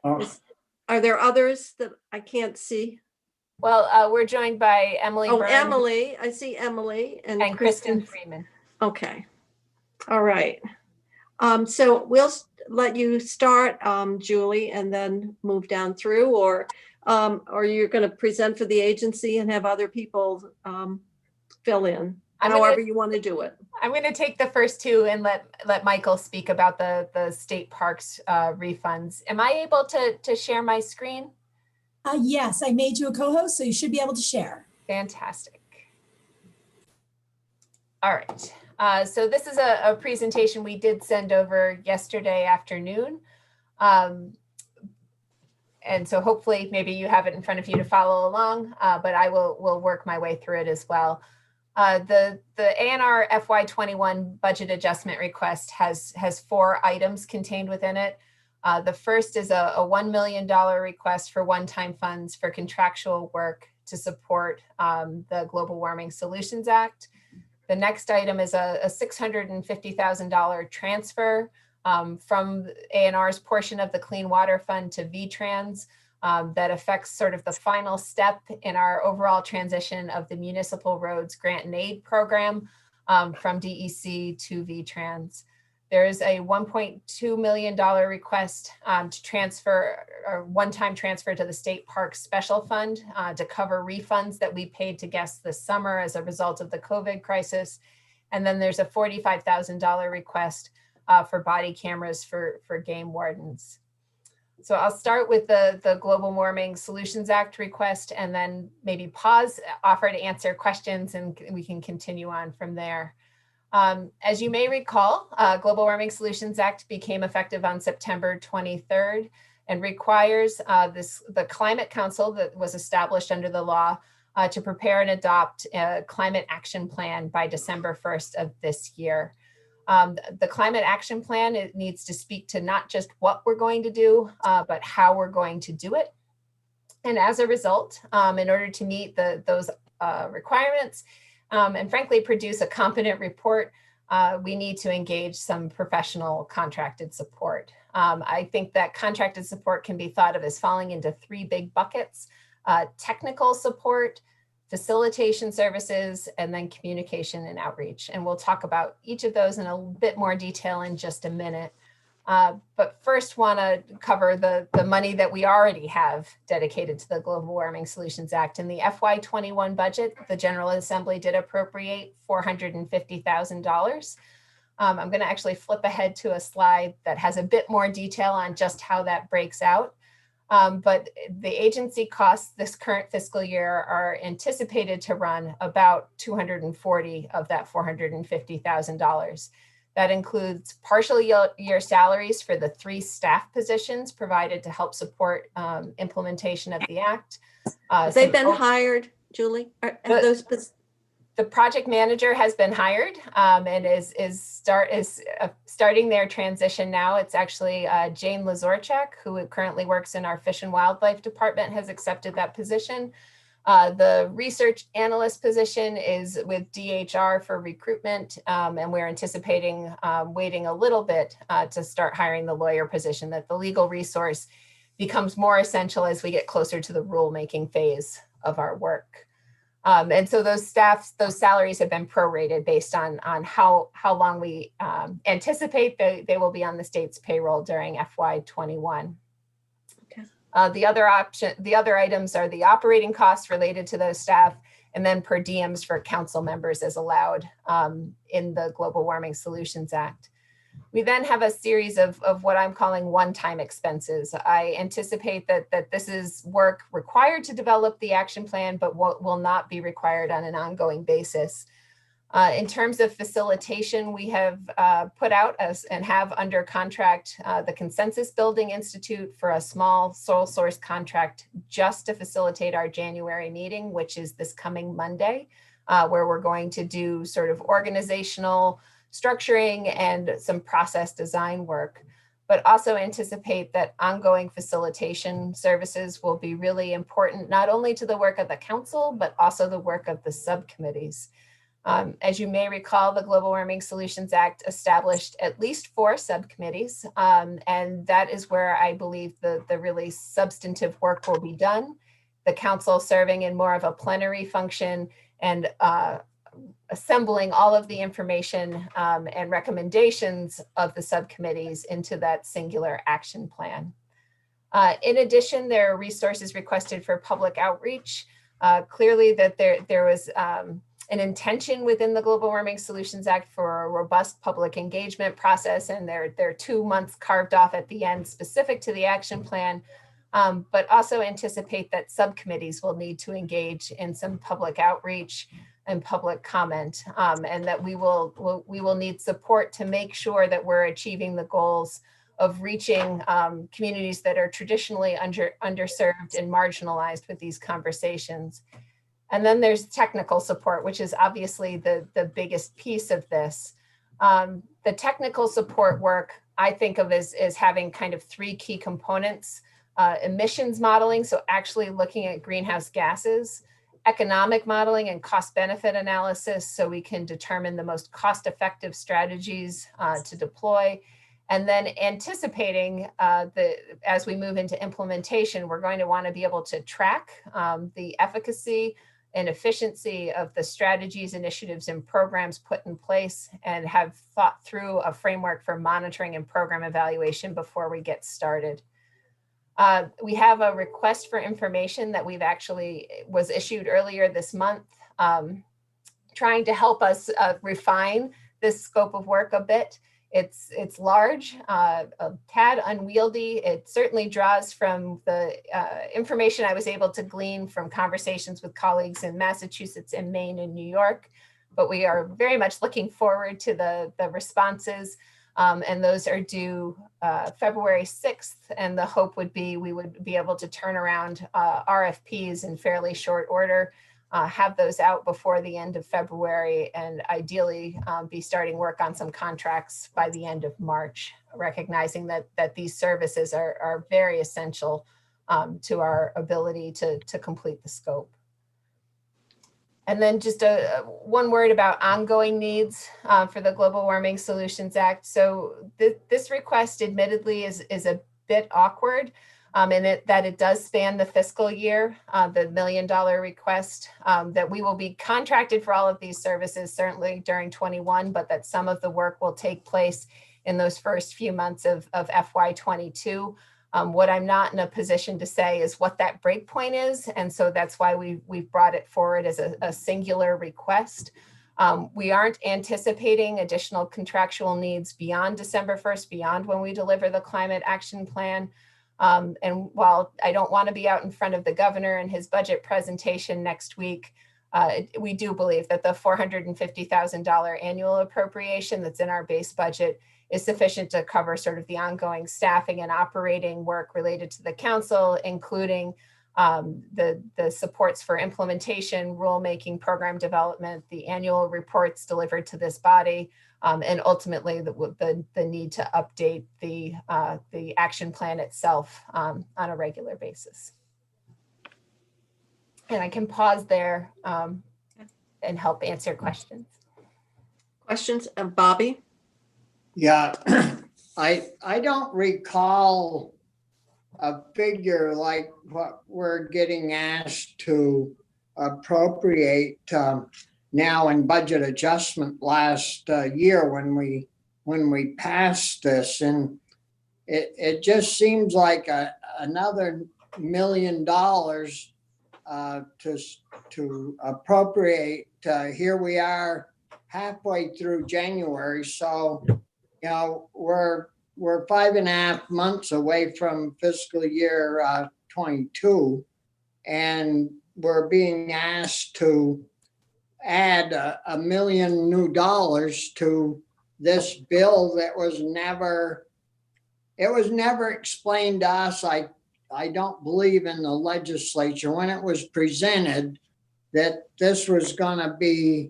Are there others that I can't see? Well, we're joined by Emily Oh, Byrne Emily, I see Emily and Kristen Freeman. Okay. All right. So we'll let you start, Julie, and then move down through, or you're going to present for the agency and have other people fill in, however you want to do it. I'm going to take the first two and let Michael speak about the state parks refunds. Am I able to share my screen? Yes, I made you a co-host, so you should be able to share. Fantastic. All right. So this is a presentation we did send over yesterday afternoon. And so hopefully maybe you have it in front of you to follow along, but I will work my way through it as well. The ANR FY21 budget adjustment request has 4 items contained within it. The first is a $1 million request for one-time funds for contractual work to support the Global Warming Solutions Act. The next item is a $650,000 transfer from ANR's portion of the Clean Water Fund to VTrans that affects sort of the final step in our overall transition of the Municipal Roads Grant and Aid Program from DEC to VTrans. There is a $1.2 million request to transfer, or one-time transfer to the State Parks Special Fund to cover refunds that we paid to guests this summer as a result of the COVID crisis. And then there's a $45,000 request for body cameras for game wardens. So I'll start with the Global Warming Solutions Act request and then maybe pause, offer to answer questions, and we can continue on from there. As you may recall, Global Warming Solutions Act became effective on September 23rd and requires the Climate Council that was established under the law to prepare and adopt a climate action plan by December 1st of this year. The climate action plan, it needs to speak to not just what we're going to do, but how we're going to do it. And as a result, in order to meet those requirements, and frankly, produce a competent report, we need to engage some professional contracted support. I think that contracted support can be thought of as falling into 3 big buckets: technical support, facilitation services, and then communication and outreach. And we'll talk about each of those in a bit more detail in just a minute. But first want to cover the money that we already have dedicated to the Global Warming Solutions Act. In the FY21 budget, the General Assembly did appropriate $450,000. I'm going to actually flip ahead to a slide that has a bit more detail on just how that breaks out. But the agency costs this current fiscal year are anticipated to run about 240 of that $450,000. That includes partial year salaries for the 3 staff positions provided to help support implementation of the act. They've been hired, Julie? The project manager has been hired and is starting their transition now. It's actually Jane Lazorchak, who currently works in our Fish and Wildlife Department, has accepted that position. The research analyst position is with DHR for recruitment, and we're anticipating waiting a little bit to start hiring the lawyer position, that the legal resource becomes more essential as we get closer to the rulemaking phase of our work. And so those salaries have been prorated based on how long we anticipate they will be on the state's payroll during FY21. The other items are the operating costs related to those staff, and then per diems for council members as allowed in the Global Warming Solutions Act. We then have a series of what I'm calling one-time expenses. I anticipate that this is work required to develop the action plan, but will not be required on an ongoing basis. In terms of facilitation, we have put out and have under contract the Consensus Building Institute for a small sole source contract just to facilitate our January meeting, which is this coming Monday, where we're going to do sort of organizational structuring and some process design work, but also anticipate that ongoing facilitation services will be really important, not only to the work of the council, but also the work of the subcommittees. As you may recall, the Global Warming Solutions Act established at least 4 subcommittees, and that is where I believe the really substantive work will be done. The council serving in more of a plenary function and assembling all of the information and recommendations of the subcommittees into that singular action plan. In addition, there are resources requested for public outreach. Clearly that there was an intention within the Global Warming Solutions Act for a robust public engagement process, and there are 2 months carved off at the end specific to the action plan, but also anticipate that subcommittees will need to engage in some public outreach and public comment, and that we will need support to make sure that we're achieving the goals of reaching communities that are traditionally underserved and marginalized with these conversations. And then there's technical support, which is obviously the biggest piece of this. The technical support work I think of as having kind of three key components: emissions modeling, so actually looking at greenhouse gases; economic modeling and cost benefit analysis, so we can determine the most cost-effective strategies to deploy; and then anticipating as we move into implementation, we're going to want to be able to track the efficacy and efficiency of the strategies, initiatives, and programs put in place, and have thought through a framework for monitoring and program evaluation before we get started. We have a request for information that was issued earlier this month, trying to help us refine this scope of work a bit. It's large, a tad unwieldy. It certainly draws from the information I was able to glean from conversations with colleagues in Massachusetts and Maine and New York, but we are very much looking forward to the responses, and those are due February 6th, and the hope would be we would be able to turn around RFPs in fairly short order, have those out before the end of February, and ideally be starting work on some contracts by the end of March, recognizing that these services are very essential to our ability to complete the scope. And then just one word about ongoing needs for the Global Warming Solutions Act. So this request admittedly is a bit awkward, in that it does span the fiscal year, the $1 million request, that we will be contracted for all of these services certainly during 21, but that some of the work will take place in those first few months of FY22. What I'm not in a position to say is what that break point is, and so that's why we've brought it forward as a singular request. We aren't anticipating additional contractual needs beyond December 1st, beyond when we deliver the climate action plan. And while I don't want to be out in front of the governor and his budget presentation next week, we do believe that the $450,000 annual appropriation that's in our base budget is sufficient to cover sort of the ongoing staffing and operating work related to the council, including the supports for implementation, rulemaking, program development, the annual reports delivered to this body, and ultimately the need to update the action plan itself on a regular basis. And I can pause there and help answer questions. Questions of Bobby? Yeah, I don't recall a figure like what we're getting asked to appropriate now in budget adjustment last year when we passed this, and it just seems like another $1 million to appropriate. Here we are halfway through January, so you know we're 5.5 months away from fiscal year 22, and we're being asked to add $1 million new to this bill that was never explained to us. I don't believe in the legislature when it was presented that this was going to be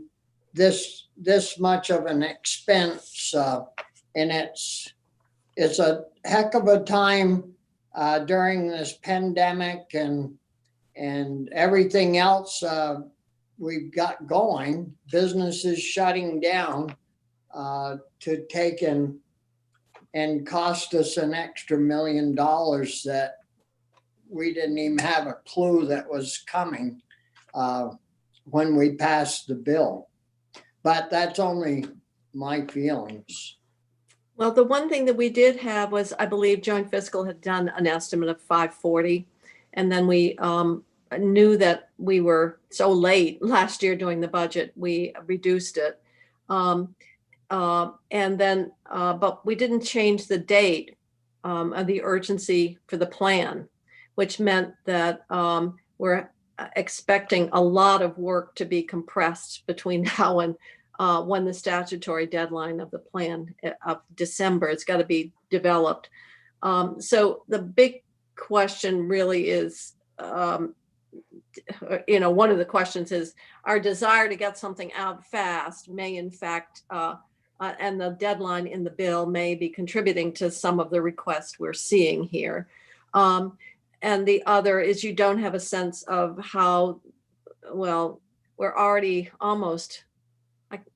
this much of an expense, and it's a heck of a time during this pandemic and everything else we've got going, businesses shutting down, to take and cost us an extra $1 million that we didn't even have a clue that was coming when we passed the bill. But that's only my feelings. Well, the one thing that we did have was, I believe Joint Fiscal had done an estimate of 540. And then we knew that we were so late last year doing the budget, we reduced it. And then, but we didn't change the date of the urgency for the plan, which meant that we're expecting a lot of work to be compressed between now and when the statutory deadline of the plan of December, it's got to be developed. So the big question really is one of the questions is our desire to get something out fast may in fact, and the deadline in the bill may be contributing to some of the requests we're seeing here. And the other is you don't have a sense of how, well, we're already almost,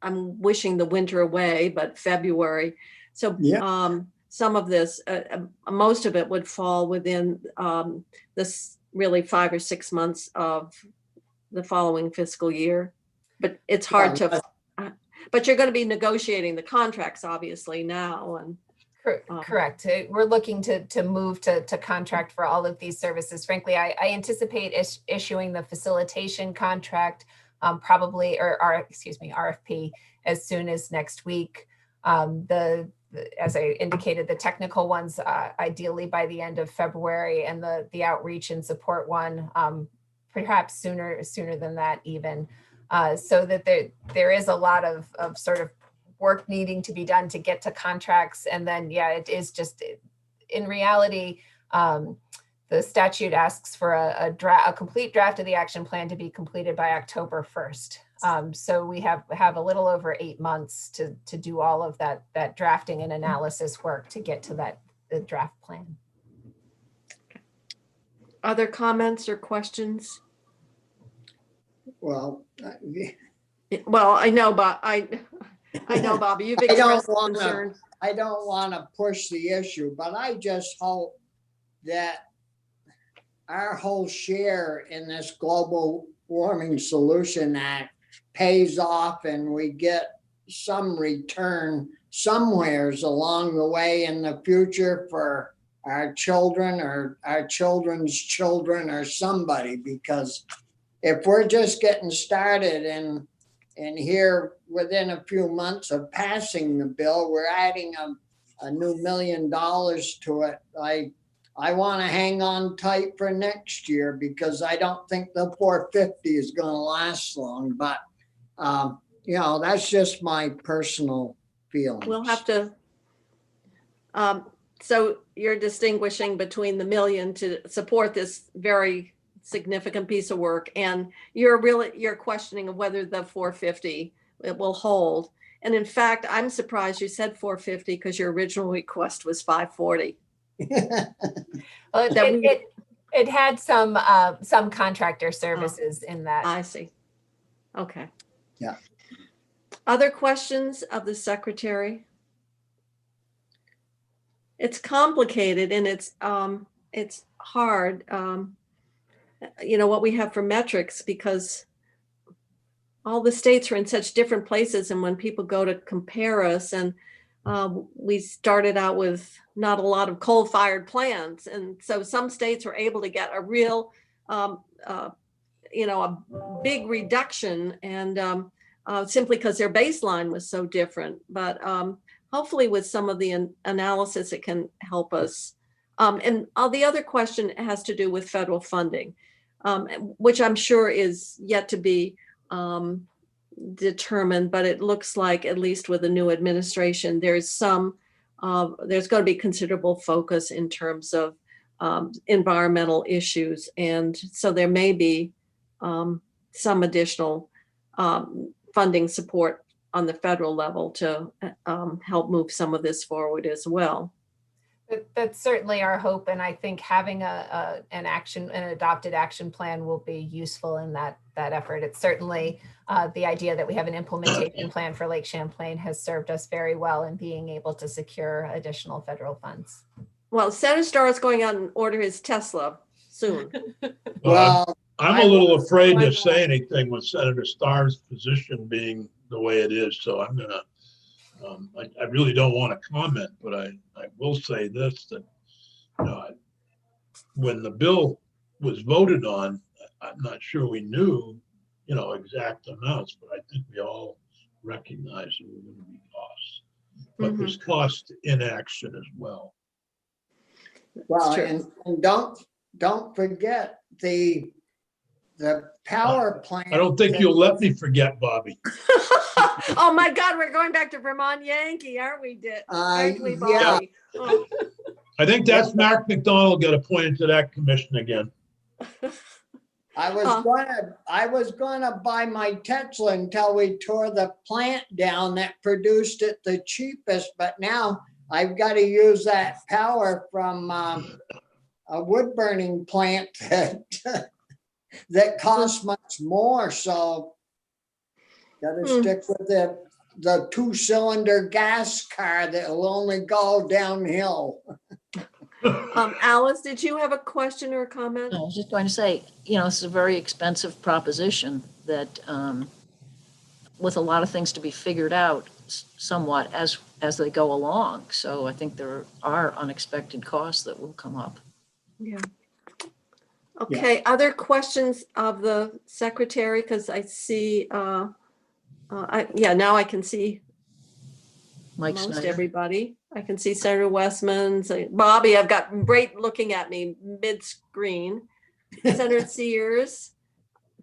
I'm wishing the winter away, but February. So some of this, most of it would fall within this really 5 or 6 months of the following fiscal year. But it's hard to, but you're going to be negotiating the contracts obviously now. And correct. We're looking to move to contract for all of these services. Frankly, I anticipate issuing the facilitation contract probably, RFP as soon as next week. As I indicated, the technical ones ideally by the end of February, and the outreach and support one perhaps sooner than that even, so that there is a lot of sort of work needing to be done to get to contracts. And then, it is just, in reality, the statute asks for a complete draft of the action plan to be completed by October 1st. So we have a little over 8 months to do all of that drafting and analysis work to get to the draft plan. other comments or questions? Well, Well, I know, but I know, Bobby, you've expressed concern. I don't want to push the issue, but I just hope that our whole share in this Global Warming Solution Act pays off and we get some return somewheres along the way in the future for our children or our children's children or somebody, because if we're just getting started and here within a few months of passing the bill, we're adding a new $1 million to it. I want to hang on tight for next year because I don't think the 450 is going to last long. But, that's just my personal feeling. We'll have to, so you're distinguishing between the $1 million to support this very significant piece of work, and you're questioning of whether the 450 it will hold. And in fact, I'm surprised you said 450 because your original request was 540. Well, it had some contractor services in that. I see. Okay. Yeah. Other questions of the secretary? It's complicated and it's hard. What we have for metrics, because all the states are in such different places, and when people go to compare us, and we started out with not a lot of coal-fired plants, and so some states were able to get a real a big reduction, and simply because their baseline was so different. But hopefully with some of the analysis it can help us. And the other question has to do with federal funding, which I'm sure is yet to be determined, but it looks like, at least with the new administration, there's going to be considerable focus in terms of environmental issues. And so there may be some additional funding support on the federal level to help move some of this forward as well. That's certainly our hope, and I think having an adopted action plan will be useful in that effort. It's certainly the idea that we have an implementation plan for Lake Champlain has served us very well in being able to secure additional federal funds. Well, Senator Starr is going out and order his Tesla soon. Well, I'm a little afraid to say anything with Senator Starr's position being the way it is, so I'm gonna. I really don't want to comment, but I will say this, that when the bill was voted on, I'm not sure we knew, exact amounts, but I think we all recognized there were going to be costs. But there's cost to inaction as well. Well, and don't forget the power plant. I don't think you'll let me forget, Bobby. Oh my God, we're going back to Vermont Yankee, aren't we, Bobby? Yeah. Oh. I think that's Mark McDonald got appointed to that commission again. I was gonna buy my Tesla until we tore the plant down that produced it the cheapest, but now I've got to use that power from a wood burning plant that costs much more, so gotta stick with the 2-cylinder gas car that'll only go downhill. Alice, did you have a question or a comment? I was just going to say, this is a very expensive proposition that with a lot of things to be figured out somewhat as they go along. So I think there are unexpected costs that will come up. Yeah. Okay, other questions of the secretary? Because I see, now I can see Mike most Snyder. everybody. I can see Senator Westman, Bobby, I've got Great looking at me mid-screen. Senator Sears,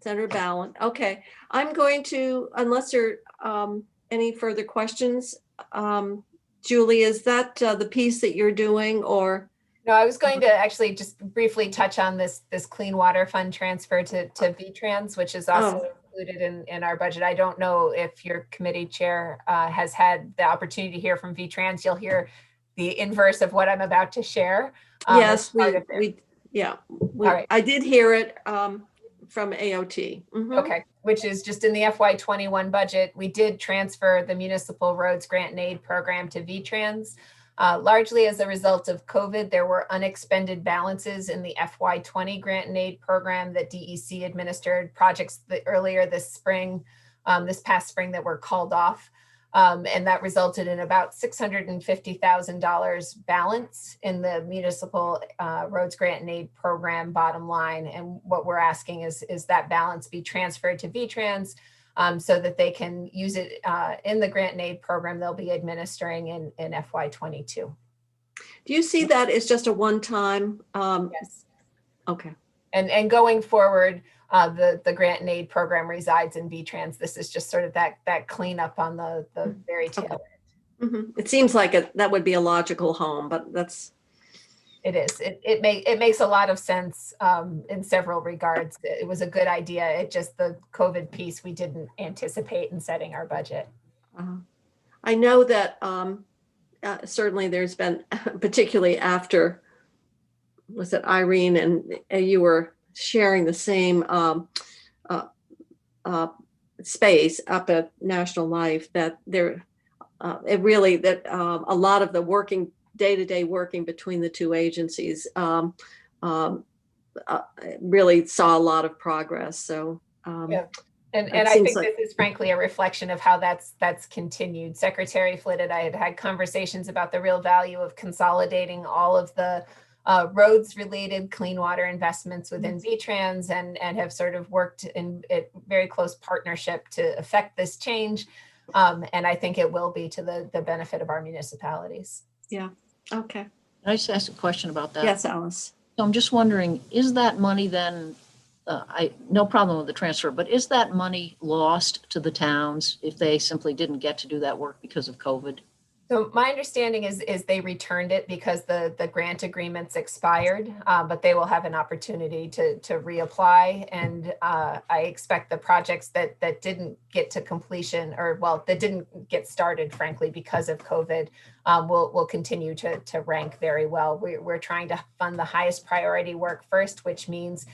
Senator Ballant. Okay, I'm going to, unless there are any further questions, Julie, is that the piece that you're doing, or? No, I was going to actually just briefly touch on this Clean Water Fund transfer to VTrans, which is also included in our budget. I don't know if your committee chair has had the opportunity to hear from VTrans. You'll hear the inverse of what I'm about to share. Yes, All right. I did hear it from AOT. Mhm. Okay, which is just in the FY21 budget, we did transfer the Municipal Roads Grant and Aid Program to VTrans. Largely as a result of COVID, there were unexpended balances in the FY20 Grant and Aid Program that DEC administered, projects that earlier this past spring that were called off. And that resulted in about $650,000 balance in the Municipal Roads Grant and Aid Program bottom line. And what we're asking is that balance be transferred to VTrans so that they can use it in the Grant and Aid Program they'll be administering in FY22. Do you see that as just a one-time? Yes. Okay. And going forward, the Grant and Aid Program resides in VTrans. This is just sort of that cleanup on the very tail end. Mm-hmm. It seems like that would be a logical home, but that's. It is. It makes a lot of sense in several regards. It was a good idea. It just, the COVID piece we didn't anticipate in setting our budget. I know that certainly there's been, particularly after, was it Irene, and you were sharing the same space up at National Life, that there, a lot of the day-to-day working between the two agencies really saw a lot of progress. So yeah. And I think this is frankly a reflection of how that's continued. Secretary Flynn and I had conversations about the real value of consolidating all of the roads related clean water investments within VTrans and have sort of worked in very close partnership to affect this change. And I think it will be to the benefit of our municipalities. Yeah. Okay. Can I just ask a question about that? Yes, Alice. So I'm just wondering, is that money then, no problem with the transfer, but is that money lost to the towns if they simply didn't get to do that work because of COVID? So my understanding is they returned it because the grant agreements expired, but they will have an opportunity to reapply. And I expect the projects that didn't get to completion, or well, that didn't get started, frankly, because of COVID, will continue to rank very well. We're trying to fund the highest priority work first, which means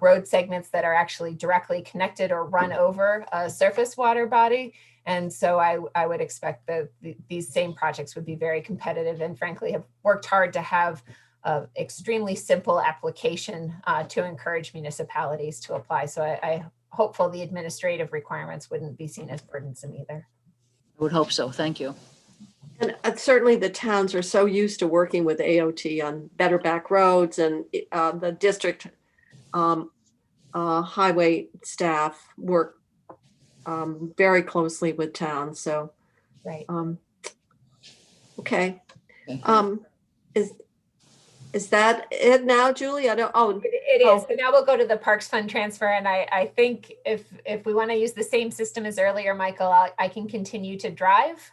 road segments that are actually directly connected or run over a surface water body. And so I would expect that these same projects would be very competitive, and frankly have worked hard to have an extremely simple application to encourage municipalities to apply. So I'm hopeful the administrative requirements wouldn't be seen as burdensome either. I would hope so. Thank you. And certainly the towns are so used to working with AOT on better back roads, and the district highway staff work very closely with towns. So, right. Okay. Is that it now, Julie? I don't. Oh, it is. So now we'll go to the Parks Fund transfer, and I think if we want to use the same system as earlier, Michael, I can continue to drive.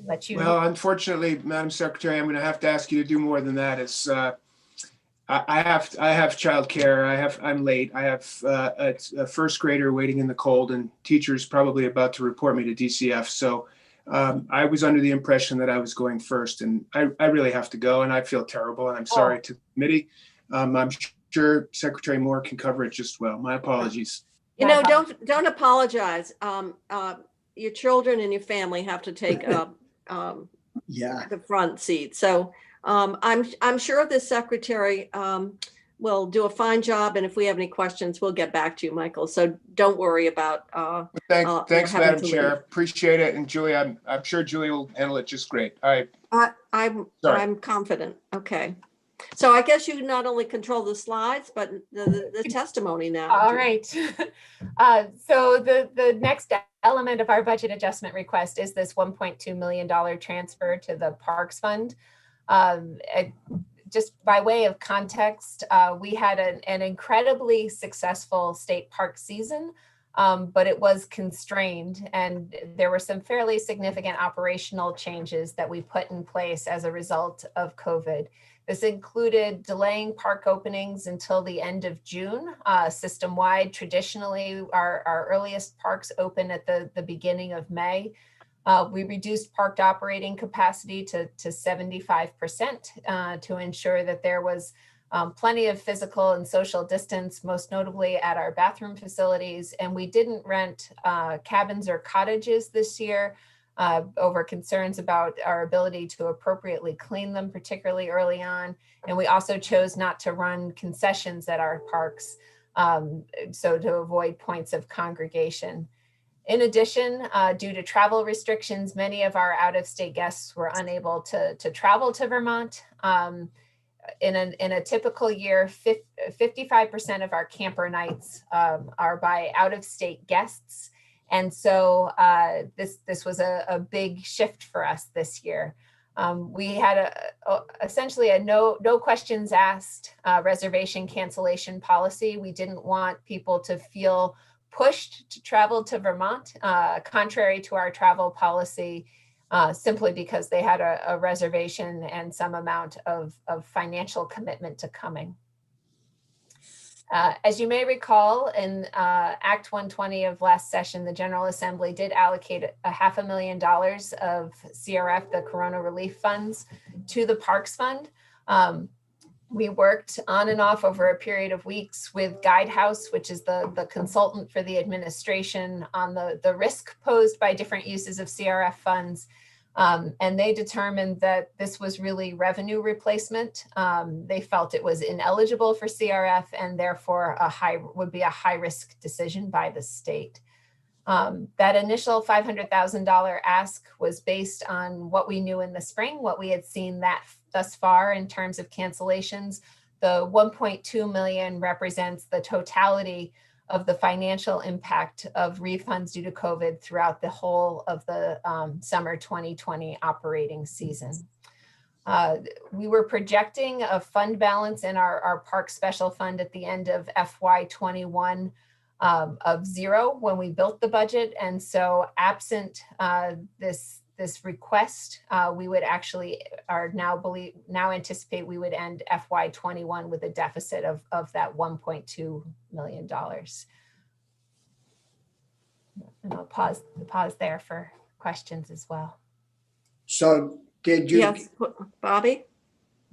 Let you. Well, unfortunately, Madam Secretary, I'm going to have to ask you to do more than that. It's I have childcare. I'm late. I have a first grader waiting in the cold, and teacher's probably about to report me to DCF. So I was under the impression that I was going first, and I really have to go, and I feel terrible, and I'm sorry to the committee. I'm sure Secretary Moore can cover it just well. My apologies. You know, don't apologize. Your children and your family have to take Yeah. the front seat. So I'm sure the secretary will do a fine job. And if we have any questions, we'll get back to you, Michael. So don't worry about. Thanks, having Madam to Chair. leave. Appreciate it. And Julie, I'm sure Julie will handle it just great. All right. Sorry. I'm confident. Okay. So I guess you not only control the slides, but the testimony now. All right. So the next element of our budget adjustment request is this $1.2 million transfer to the Parks Fund. Just by way of context, we had an incredibly successful state park season, but it was constrained, and there were some fairly significant operational changes that we put in place as a result of COVID. This included delaying park openings until the end of June. System-wide, traditionally, our earliest parks open at the beginning of May. We reduced parked operating capacity to 75% to ensure that there was plenty of physical and social distance, most notably at our bathroom facilities. And we didn't rent cabins or cottages this year over concerns about our ability to appropriately clean them, particularly early on. And we also chose not to run concessions at our parks, so to avoid points of congregation. In addition, due to travel restrictions, many of our out-of-state guests were unable to travel to Vermont. In a typical year, 55% of our camper nights are by out-of-state guests. And so this was a big shift for us this year. We had essentially a no questions asked reservation cancellation policy. We didn't want people to feel pushed to travel to Vermont, contrary to our travel policy, simply because they had a reservation and some amount of financial commitment to coming. As you may recall, in Act 120 of last session, the General Assembly did allocate $500,000 of CRF, the Corona Relief Funds, to the Parks Fund. We worked on and off over a period of weeks with Guidehouse, which is the consultant for the administration on the risk posed by different uses of CRF funds. And they determined that this was really revenue replacement. They felt it was ineligible for CRF and therefore would be a high risk decision by the state. That initial $500,000 ask was based on what we knew in the spring, what we had seen thus far in terms of cancellations. The 1.2 million represents the totality of the financial impact of refunds due to COVID throughout the whole of the summer 2020 operating season. We were projecting a fund balance in our park special fund at the end of FY21 of zero when we built the budget. And so absent this request, we would actually now anticipate we would end FY21 with a deficit of that $1.2 million. And I'll pause there for questions as well. So did you? Yes, Bobby?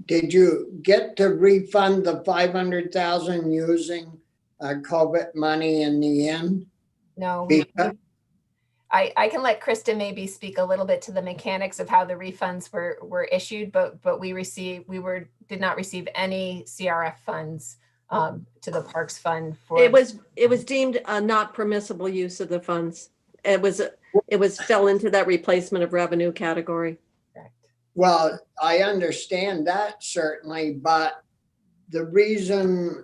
Did you get to refund the 500,000 using COVID money in the end? No. I can let Krista maybe speak a little bit to the mechanics of how the refunds were issued, but we did not receive any CRF funds to the Parks Fund for. It was deemed a not permissible use of the funds. It fell into that replacement of revenue category. Correct. Well, I understand that certainly, but the reason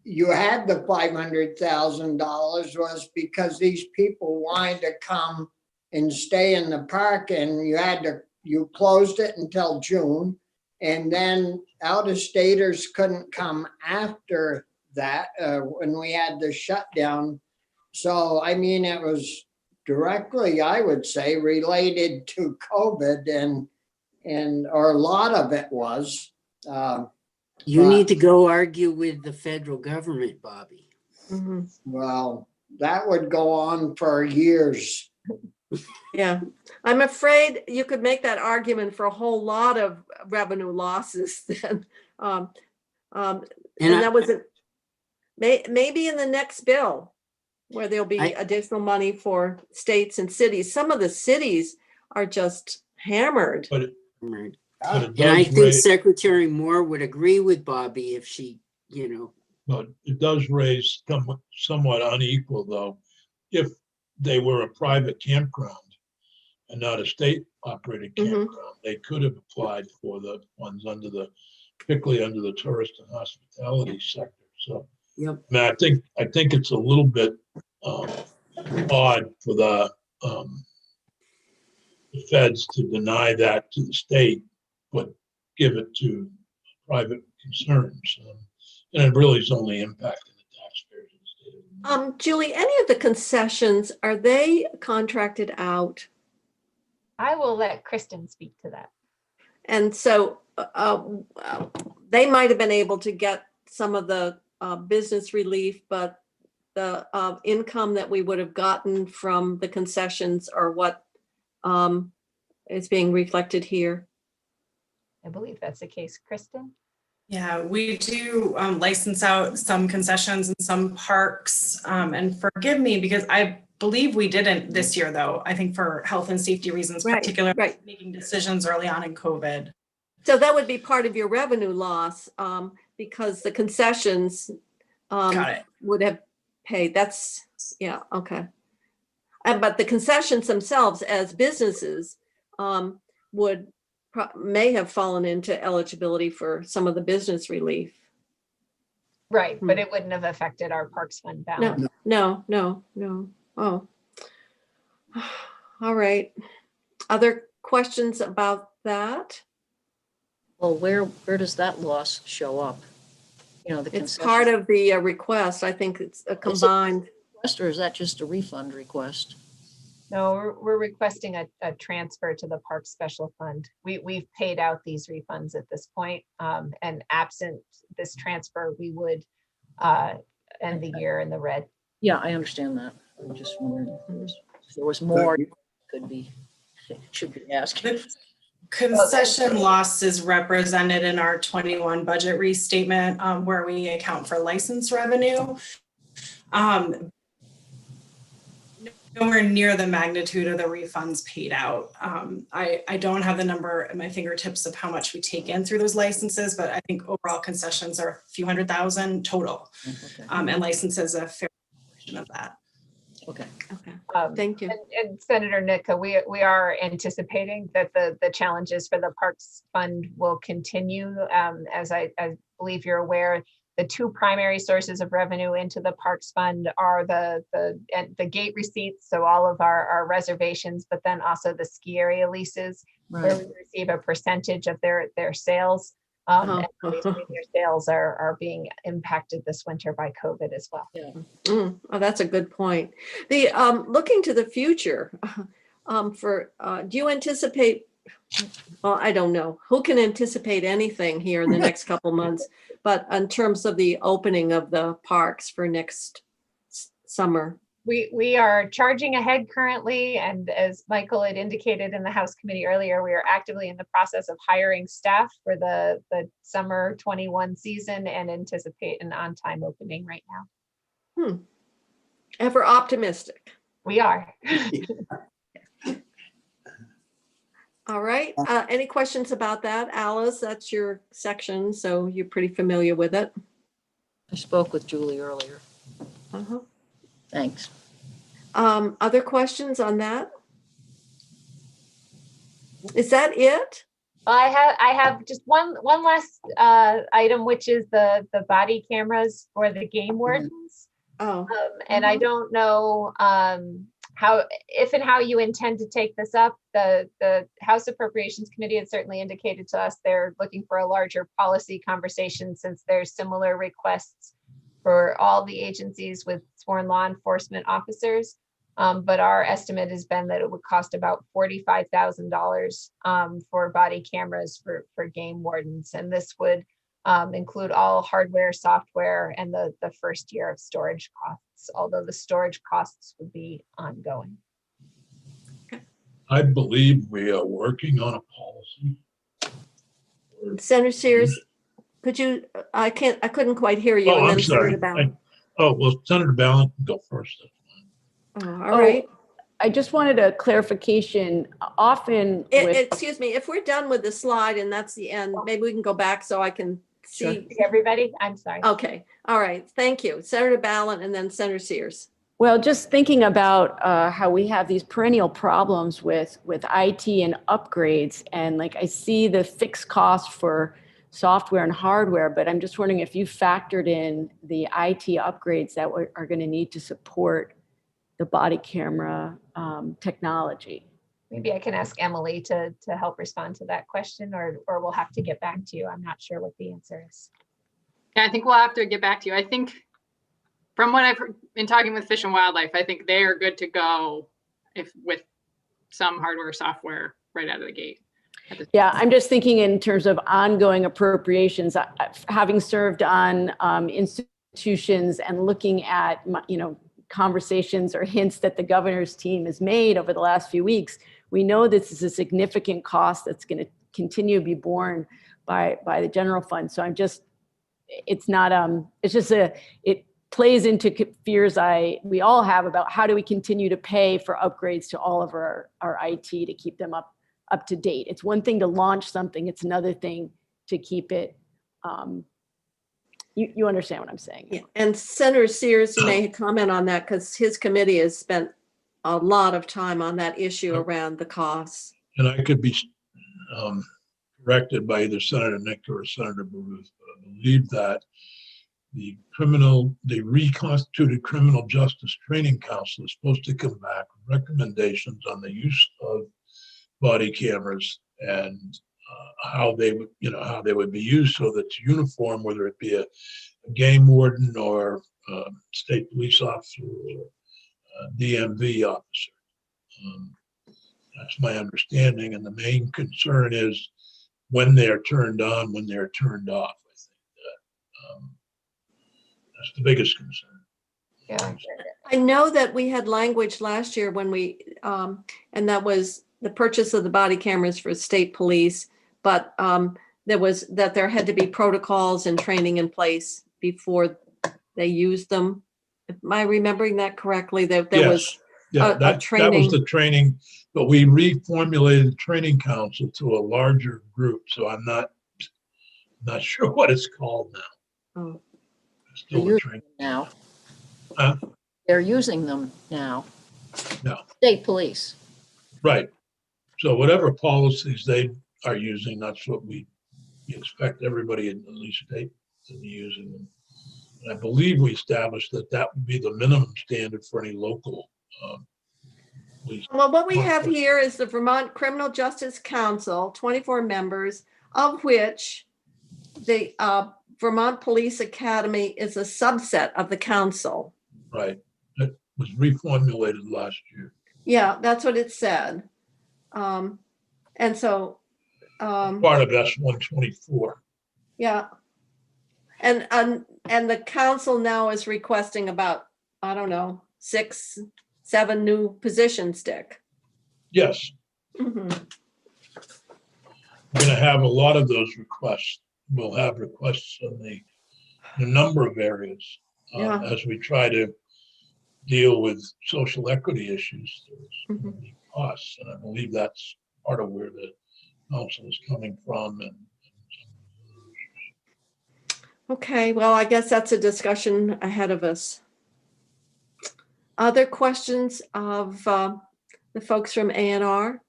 you had the $500,000 was because these people wanted to come and stay in the park, and you closed it until June, and then out-of-staters couldn't come after that when we had the shutdown. So I mean, it was directly, I would say, related to COVID, or a lot of it was. You need to go argue with the federal government, Bobby. Mhm. Well, that would go on for years. Yeah, I'm afraid you could make that argument for a whole lot of revenue losses then. And And that was maybe in the next bill where there'll be additional money for states and cities. Some of the cities are just hammered. But it and does I think raise, Secretary Moore would agree with Bobby if she, but it does raise somewhat unequal though. If they were a private campground and not a state operated campground, they could have applied for the funds particularly under the tourist and hospitality sector. So, Yep. I mean, I think it's a little bit odd for the feds to deny that to the state, but give it to private concerns. And it really is only impacting the taxpayers of the state. Julie, any of the concessions, are they contracted out? I will let Kristen speak to that. And so they might have been able to get some of the business relief, but the income that we would have gotten from the concessions are what is being reflected here. I believe that's the case. Kristen? Yeah, we do license out some concessions in some parks. And forgive me, because I believe we didn't this year, though. I think for health and safety reasons, particularly making decisions early on in COVID. So that would be part of your revenue loss because the concessions would have paid. That's, yeah, okay. But the concessions themselves as businesses may have fallen into eligibility for some of the business relief. Right, but it wouldn't have affected our Parks Fund balance. No. Oh. All right. Other questions about that? Well, where does that loss show up? You know, the It's part of the request. I think it's a combined. request, or is that just a refund request? No, we're requesting a transfer to the Parks Special Fund. We've paid out these refunds at this point, and absent this transfer, we would end the year in the red. Yeah, I understand that. I'm just wondering if there was more, should be asked. The concession loss is represented in our 21 budget restatement, where we account for license revenue. Nowhere near the magnitude of the refunds paid out. I don't have the number at my fingertips of how much we take in through those licenses, but I think overall concessions are a few $100,000 total. Okay. And licenses a fair portion of that. Okay. Thank you. And Senator Nitka, we are anticipating that the challenges for the Parks Fund will continue. As I believe you're aware, the two primary sources of revenue into the Parks Fund are the gate receipts, so all of our reservations, but then also the ski area leases, where we receive a percentage of their sales. And obviously their sales are being impacted this winter by COVID as well. Yeah. Oh, that's a good point. The looking to the future, do you anticipate? Well, I don't know. Who can anticipate anything here in the next couple months? But in terms of the opening of the parks for next summer. We are charging ahead currently, and as Michael had indicated in the House Committee earlier, we are actively in the process of hiring staff for the summer 21 season and anticipate an on-time opening right now. Ever optimistic. We are. All right. Any questions about that? Alice, that's your section, so you're pretty familiar with it. I spoke with Julie earlier. Thanks. Other questions on that? Is that it? I have just one last item, which is the body cameras for the game wardens. And I don't know how you intend to take this up. The House Appropriations Committee had certainly indicated to us they're looking for a larger policy conversation, since there's similar requests for all the agencies with sworn law enforcement officers. But our estimate has been that it would cost about $45,000 for body cameras for game wardens. And this would include all hardware, software, and the first year of storage costs, although the storage costs would be ongoing. I believe we are working on a policy. Senator Sears, could you, I couldn't quite hear you. Oh, and I'm then sorry. Senator Ballard. Well, Senator Ballard can go first. Oh, all right. I just wanted a clarification. Often with, Excuse me, if we're done with the slide and that's the end, maybe we can go back so I can see. Everybody, I'm sorry. Okay, all right, thank you. Senator Ballard and then Senator Sears. well, just thinking about how we have these perennial problems with IT and upgrades, and like I see the fixed cost for software and hardware, but I'm just wondering if you factored in the IT upgrades that are going to need to support the body camera technology. Maybe I can ask Emily to help respond to that question, or we'll have to get back to you. I'm not sure what the answer is. Yeah, I think we'll have to get back to you. I think from what I've been talking with Fish and Wildlife, I think they are good to go with some hardware, software right out of the gate. Yeah, I'm just thinking in terms of ongoing appropriations, having served on institutions and looking at, conversations or hints that the governor's team has made over the last few weeks, we know this is a significant cost that's going to continue to be borne by the general fund. So it plays into fears we all have about how do we continue to pay for upgrades to all of our IT to keep them up to date. It's one thing to launch something, it's another thing to keep it. You understand what I'm saying? Yeah. And Senator Sears, you may comment on that because his committee has spent a lot of time on that issue around the costs. And I could be corrected by either Senator Nick or Senator Baruth, but I believe that the reconstituted Criminal Justice Training Council is supposed to come back with recommendations on the use of body cameras and how they would be used so that it's uniform, whether it be a game warden or state police officer or DMV officer. That's my understanding, and the main concern is when they're turned on, when they're turned off. I think that's the biggest concern. Yeah. I know that we had language last year when we, and that was the purchase of the body cameras for state police, but there had to be protocols and training in place before they used them. Am I remembering that correctly? There was that was the training, but we reformulated the training council to a larger group. So I'm not sure what it's called now. Oh. Still a training Now. Huh? They're using them now. No. State police. Right. So whatever policies they are using, that's what we expect everybody in the least state to be using them. And I believe we established that would be the minimum standard for any local police. Well, what we have here is the Vermont Criminal Justice Council, 24 members, of which the Vermont Police Academy is a subset of the council. Right. It was reformulated last year. Yeah, that's what it said. And so part of S-124. Yeah. And the council now is requesting about, I don't know, 6, 7 new positions, Dick. Yes. Mm-hmm. We're going to have a lot of those requests. We'll have requests in the number of areas as we try to deal with social equity issues. There's going to be costs, and I believe that's part of where the council is coming from. Okay, well, I guess that's a discussion ahead of us. Other questions of the folks from A&R?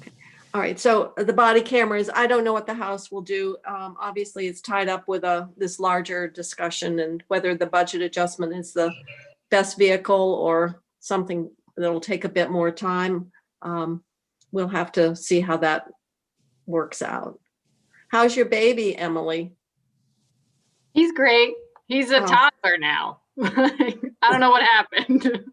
Okay. All right, so the body cameras, I don't know what the House will do. Obviously, it's tied up with this larger discussion and whether the budget adjustment is the best vehicle or something that'll take a bit more time. We'll have to see how that works out. How's your baby, Emily? He's great. He's a toddler now. I don't know what happened.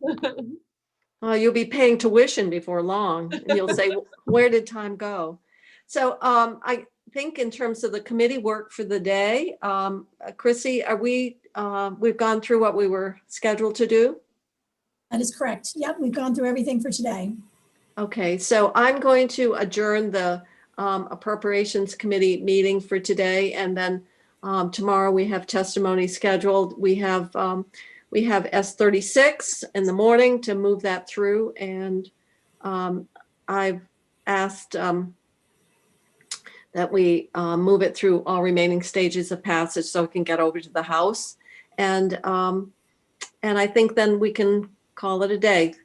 Well, you'll be paying tuition before long. And you'll say, where did time go? So think in terms of the committee work for the day, Chrissy, are we've gone through what we were scheduled to do? That is correct. Yep, we've gone through everything for today. Okay, so I'm going to adjourn the Appropriations Committee meeting for today, and then tomorrow we have testimony scheduled. We have S36 in the morning to move that through, and I've asked that we move it through all remaining stages of passage so it can get over to the House, and I think then we can call it a day.